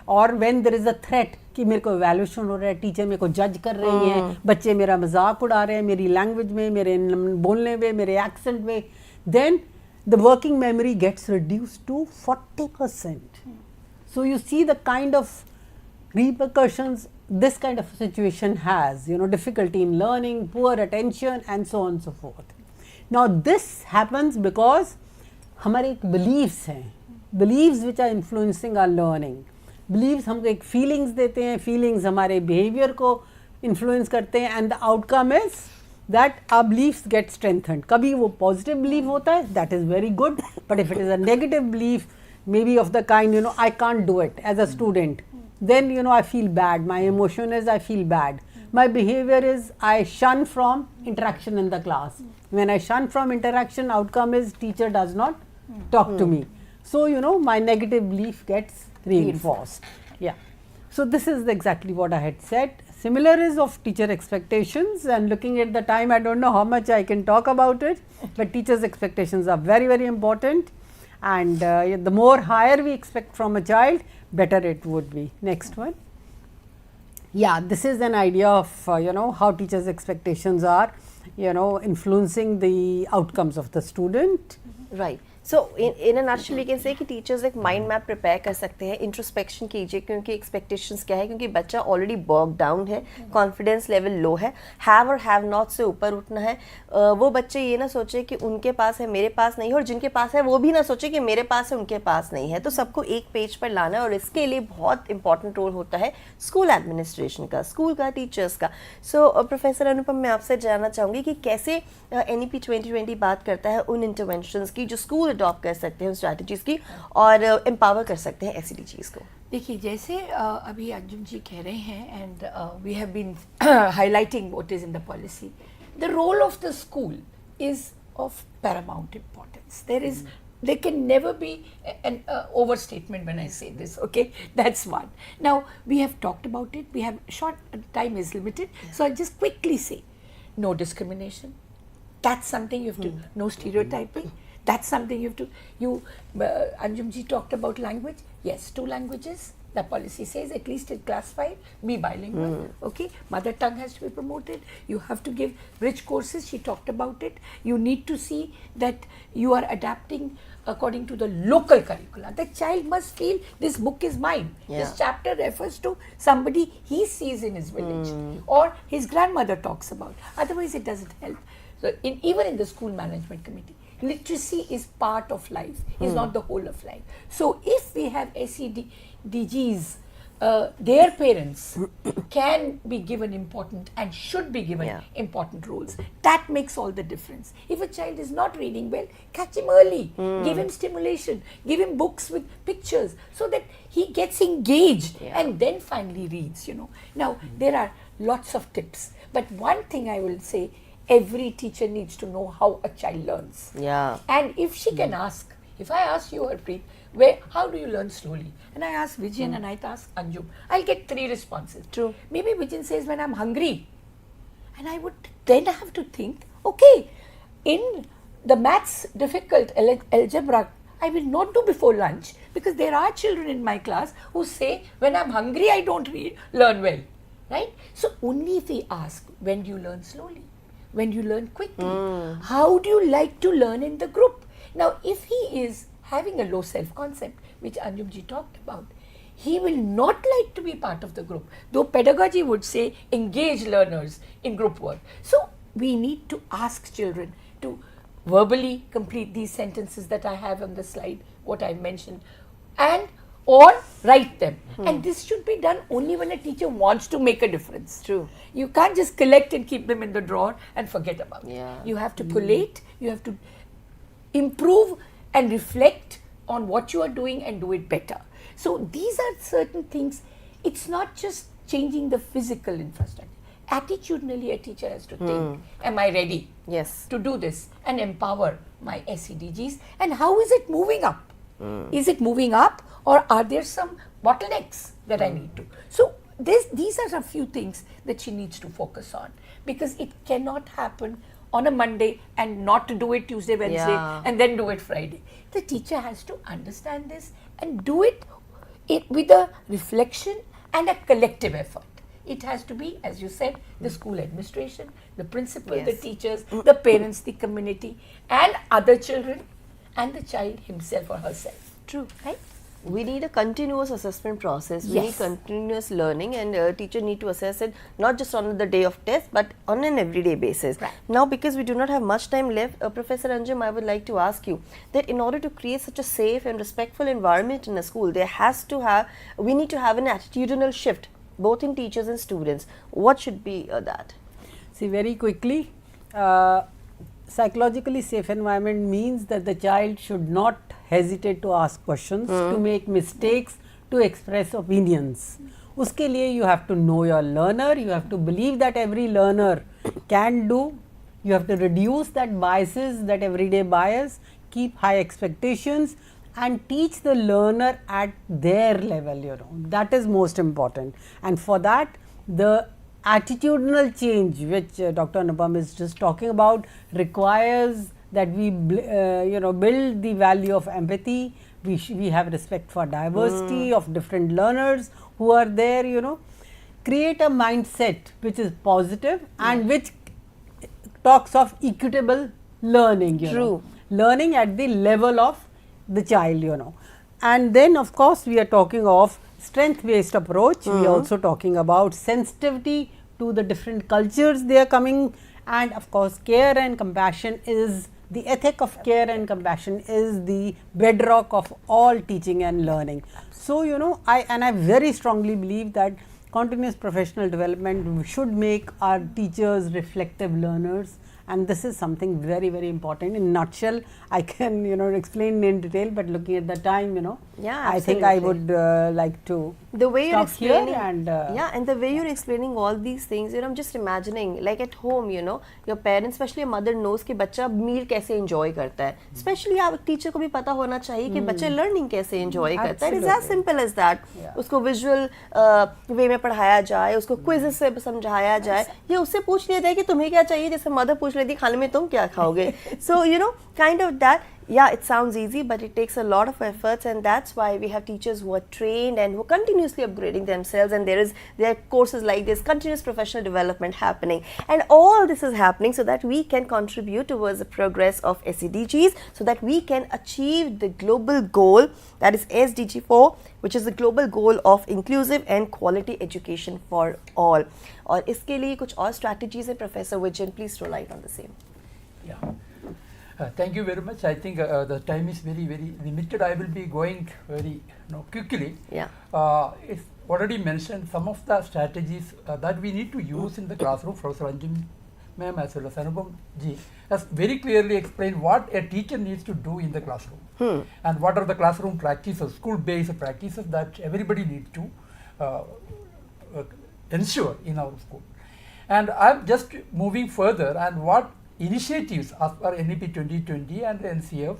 और when there is a threat कि मेरे को evaluation हो रहा है, teacher मेरे को जज कर रही है, बच्चे मेरा मजाक उड़ा रहे हैं मेरी लैंग्वेज में, मेरे बोलने में, मेरे एक्सेंट में, then the working memory gets reduced to 40%. So you see the kind of repercussions this kind of situation has, you know, difficulty in learning, poor attention, and so on and so forth. Now this happens because हमारे एक beliefs हैं, beliefs which are influencing our learning. Beliefs हमको एक feelings देते हैं, feelings हमारे behavior को influence करते हैं, and the outcome is that our beliefs get strengthened. कभी वो positive belief होता है, that is very good, but if it is a negative belief, maybe of the kind, you know, I can't do it as a student, then you know, I feel bad, my emotion is I feel bad, my behavior is I shun from interaction in the class. When I shun from interaction, outcome is teacher does not talk to me. So you know, my negative belief gets reinforced. Yeah. So this is exactly what I had said. Similar is of teacher expectations, and looking at the time, I don't know how much I can talk about it, but teachers' expectations are very, very important, and the more higher we expect from a child, better it would be. Next one. Yeah, this is an idea of how teachers' expectations are influencing the outcomes of the student. Right. So in a nutshell we can say कि teachers एक mind map prepare कर सकते हैं, introspection कीजिए कि उनकी expectations क्या है, क्योंकि बच्चा already bogged down है, confidence level low है, have और have not से ऊपर उठना है. वो बच्चे ये ना सोचे कि उनके पास है मेरे पास नहीं है, और जिनके पास है वो भी ना सोचे कि मेरे पास है उनके पास नहीं है. तो सबको एक पेज पर लाना है, और इसके लिए बहुत इंपॉर्टेंट रोल होता है स्कूल एडमिनिस्ट्रेशन का, स्कूल का, टीचर्स का. सो प्रोफेसर अनुपम, मैं आपसे जानना चाहूँगी कि कैसे NEP 2020 बात करता है उन इंटरवेंशंस की जो स्कूल अडॉप्ट कर सकते हैं, उन स्ट्रैटेजीज की, और एम्पावर कर सकते हैं SEDGs को. देखिए, जैसे अभी अंजुम जी कह रहे हैं, and we have been highlighting what is in the policy, the role of the school is of paramount importance. There can never be an overstatement when I say this, okay? That's one. Now, we have talked about it, we have time is limited, so I'll just quickly say, no discrimination. That's something you have to, no stereotyping. That's something you have to, Anjum ji talked about language. Yes, 2 languages. The policy says at least in class 5, be bilingual, okay? Mother tongue has to be promoted. You have to give rich courses. She talked about it. You need to see that you are adapting according to the local curricula. The child must feel this book is mine. Yeah. This chapter refers to somebody he sees in his village or his grandmother talks about. Otherwise, it doesn't help. So, even in the school management committee, literacy is part of life, is not the whole of life. So, if we have SEDGs, their parents can be given important and should be given important roles. That makes all the difference. If a child is not reading well, catch him early, give him stimulation, give him books with pictures so that he gets engaged and then finally reads, Now, there are lots of tips, but one thing I will say, every teacher needs to know how a child learns. Yeah. And if she can ask, if I ask you, Harpreet, how do you learn slowly? And I ask Vijayan and I ask Anjum, I'll get 3 responses. True. Maybe Vijayan says when I'm hungry. And I would then have to think, okay, in the maths difficult algebra, I will not do before lunch because there are children in my class who say when I'm hungry, I don't learn well. Right? So only if we ask, when do you learn slowly? When you learn quickly, how do you like to learn in the group? Now, if he is having a low self-concept, which Anjum ji talked about, he will not like to be part of the group, though pedagogy would say engage learners in group work. So, we need to ask children to verbally complete these sentences that I have on the slide, what I mentioned, and or write them. And this should be done only when a teacher wants to make a difference. True. You can't just collect and keep them in the drawer and forget about it. Yeah. You have to collate, you have to improve and reflect on what you are doing and do it better. So these are certain things. It's not just changing the physical infrastructure. Attitudinally, a teacher has to think, am I ready to do this, and empower my SEDGs, and how is it moving up? Is it moving up, or are there some bottlenecks that I need to? So these are a few things that she needs to focus on, because it cannot happen on a Monday and not to do it Tuesday, Wednesday, and then do it Friday. The teacher has to understand this and do it with a reflection and a collective effort. It has to be, as you said, the school administration, the principal, the teachers, the parents, the community, and other children, and the child himself or herself. True. Right? We need a continuous assessment process. We need continuous learning, and teacher need to assess it not just on the day of test, but on an everyday basis. Right. Now, because we do not have much time left, Professor Anjum, I would like to ask you that in order to create such a safe and respectful environment in a school, we need to have an attitudinal shift, both in teachers and students. What should be that? See, very quickly, psychologically safe environment means that the child should not hesitate to ask questions, to make mistakes, to express opinions. Uske liye you have to know your learner, you have to believe that every learner can do, you have to reduce that biases, that everyday bias, keep high expectations, and teach the learner at their level, that is most important. And for that, the attitudinal change which Dr. Anupam is just talking about requires that we build the value of empathy. We have respect for diversity of different learners who are there, create a mindset which is positive and which talks of equitable learning, True. learning at the level of the child, and then of course we are talking of strength based approach. We are also talking about sensitivity to the different cultures they are coming, and of course care and compassion is the ethic of care and compassion is the bedrock of all teaching and learning. So, I very strongly believe that continuous professional development should make our teachers reflective learners, and this is something very, very important. In nutshell, I can explain in detail, but looking at the time, Yeah, I think I would absolutely. like to The way you're stop here explaining, and and the way you're explaining all these things, I'm just imagining, like at home, your parents, especially a mother knows कि बच्चा meal कैसे enjoy करता है. Especially आप teacher को भी पता होना चाहिए कि बच्चे learning कैसे enjoy करता है. It is as simple as that. उसको visual way में पढ़ाया जाए, उसको quizzes से समझाया जाए, या उससे पूछ लिया जाए कि तुम्हें क्या चाहिए, जैसे mother पूछ लेती खाने में तुम क्या खाओगे. So kind of that. Yeah, it sounds easy, but it takes a lot of efforts, and that's why we have teachers who are trained and who are continuously upgrading themselves, and there are courses like this, continuous professional development happening, and all this is happening so that we can contribute towards the progress of SEDGs, so that we can achieve the global goal, that is SDG 4, which is the global goal of inclusive and quality education for all. और इसके लिए कुछ और strategies है, Professor Vijayan, please throw light on the same. Yeah. Thank you very much. I think the time is very, very limited. I will be going very quickly. Yeah. It's already mentioned some of the strategies that we need to use in the classroom. Professor Anjum ma'am as well as Anupam ji has very clearly explained what a teacher needs to do in the classroom and what are the classroom practices, school-based practices that everybody needs to ensure in our school. And I'm just moving further, and what initiatives as per NEP 2020 and NCF,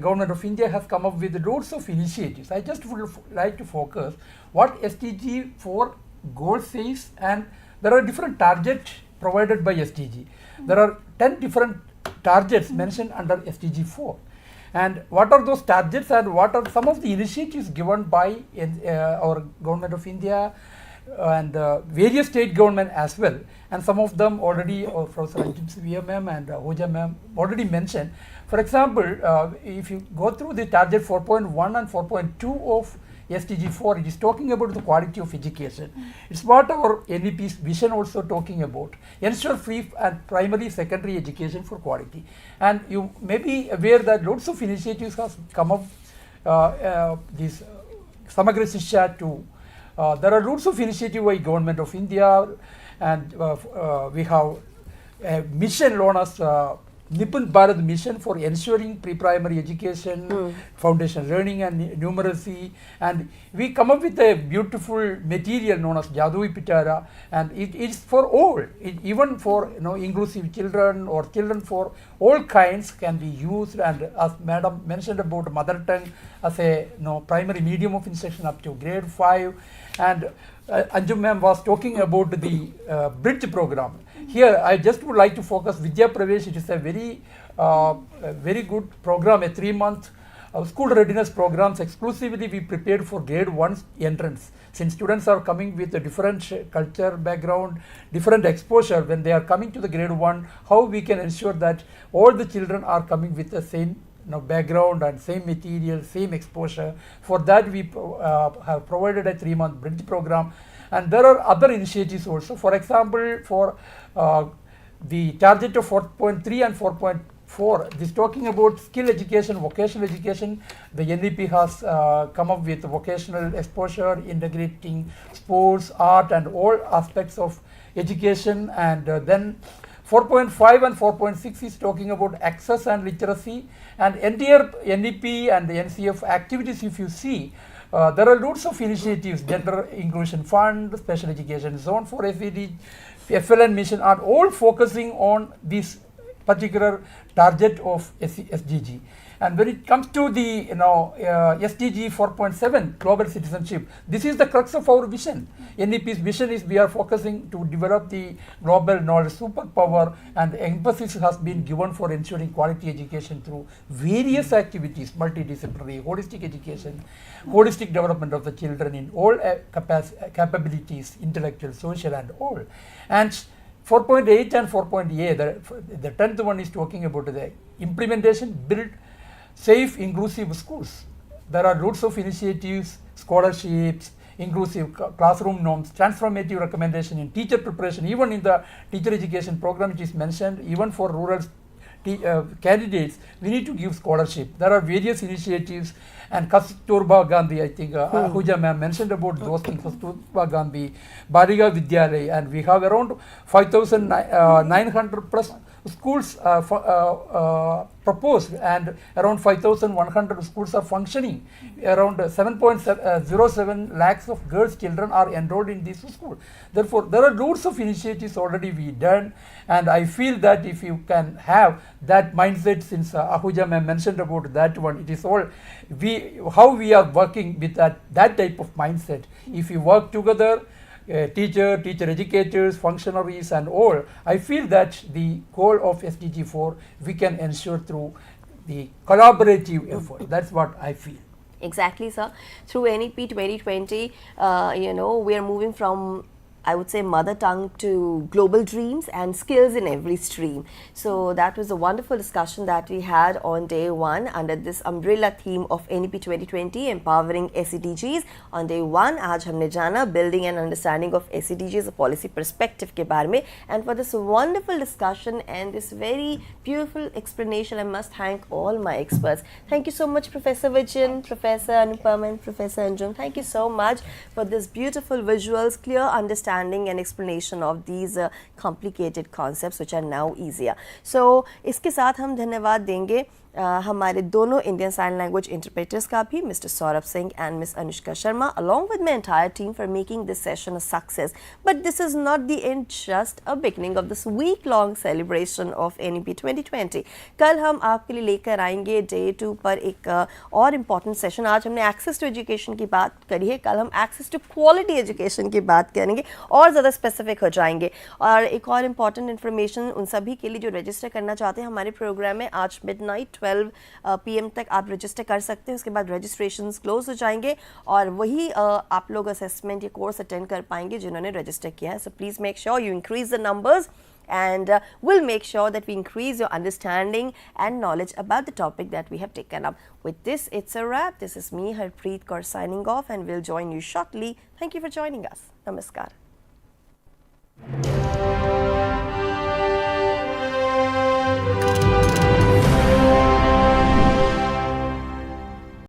Government of India has come up with loads of initiatives. I just would like to focus what SDG 4 goal says, and there are different targets provided by SDG. There are 10 different targets mentioned under SDG 4. And what are those targets, and what are some of the initiatives given by our Government of India and various state government as well, and some of them already Professor 𝐿𝐿 ma'am and 𝐿𝐲 ma'am already mentioned. For example, if you go through the target 4.1 and 4.2 of SDG 4, it is talking about the quality of education. It's what our NEP's vision also talking about. Ensure free and primary, secondary education for quality. And you may be aware that lots of initiatives have come up. This Samagra Shiksha 2. There are lots of initiatives by Government of India, and we have a mission known as Nipun Bharat mission for ensuring pre-primary education, foundation learning and numeracy, and we come up with a beautiful material known as Jadui Pitara, and it is for all, even for inclusive children or children for all kinds can be used. And as Madam mentioned about mother tongue as a primary medium of instruction up to grade 5, and Anjum ma'am was talking about the bridge program. Here I just would like to focus Vidya Pravesh. It is a very good program, a 3-month school readiness programs exclusively we prepared for grade 1 entrance. Since students are coming with a different culture background, different exposure, when they are coming to the grade 1, how we can ensure that all the children are coming with the same background and same material, same exposure. For that we have provided a 3-month bridge program, and there are other initiatives also. For example, for the target of 4.3 and 4.4, this talking about skill education, vocational education. The NEP has come up with vocational exposure, integrating sports, art and all aspects of education. And then 4.5 and 4.6 is talking about access and literacy, and entire NEP and the NCF activities, if you see, there are lots of initiatives, Gender Inclusion Fund, Special Education Zone for SED, FLN Mission are all focusing on this particular target of SDG. And when it comes to the SDG 4.7 global citizenship, this is the crux of our vision. NEP's vision is we are focusing to develop the global knowledge superpower, and emphasis has been given for ensuring quality education through various activities, multidisciplinary, holistic education, holistic development of the children in all capabilities, intellectual, social and all. And 4.8 and 4.A, the 10th one is talking about the implementation, build safe, inclusive schools. There are lots of initiatives, scholarships, inclusive classroom norms, transformative recommendation in teacher preparation, even in the teacher education program which is mentioned, even for rural candidates, we need to give scholarship. There are various initiatives, and Kasturba Gandhi, I think Ahuja ma'am mentioned about those things, Kasturba Gandhi, Baliga Vidyalaya, and we have around 5,900 plus schools proposed, and around 5,100 schools are functioning. Around 7.07 lakhs of girls children are enrolled in this school. Therefore, there are loads of initiatives already we done, and I feel that if you can have that mindset, since Ahuja ma'am mentioned about that one, it is all how we are working with that type of mindset. If you work together, teacher educators, functionaries and all, I feel that the goal of SDG 4 we can ensure through the collaborative effort. That's what I feel. Exactly, sir. Through NEP 2020, we are moving from, I would say, mother tongue to global dreams and skills in every stream. So that was a wonderful discussion that we had on day one under this umbrella theme of NEP 2020, empowering SEDGs. On day one, आज हमने जाना building an understanding of SEDGs, a policy perspective के बारे में. And for this wonderful discussion and this very beautiful explanation, I must thank all my experts. Thank you so much, Professor Vijayan, Professor Anupam and Professor Anjum. Thank you so much for this beautiful visuals, clear understanding and explanation of these complicated concepts which are now easier. So इसके साथ हम धन्यवाद देंगे हमारे दोनों Indian Sign Language interpreters का भी, Mr. Saurabh Singh and Ms. Anushka Sharma, along with my entire team for making this session a success. But this is not the end, just a beginning of this week-long celebration of NEP 2020. कल हम आपके लिए लेकर आएंगे Day 2 पर एक और important session. आज हमने access to education की बात करी है, कल हम access to quality education की बात करेंगे और ज़्यादा specific हो जाएंगे. और एक और important information उन सभी के लिए जो register करना चाहते हैं हमारे program में, आज midnight 12 PM तक आप रजिस्टर कर सकते हैं. उसके बाद रजिस्ट्रेशंस क्लोज हो जाएंगे और वही आप लोग असेसमेंट या कोर्स अटेंड कर पाएंगे जिन्होंने रजिस्टर किया है. So please make sure you increase the numbers and we'll make sure that we increase your understanding and knowledge about the topic that we have taken up. With this, it's a wrap. This is me, Harpreet Kaur, signing off, and we'll join you shortly. Thank you for joining us. Namaskar.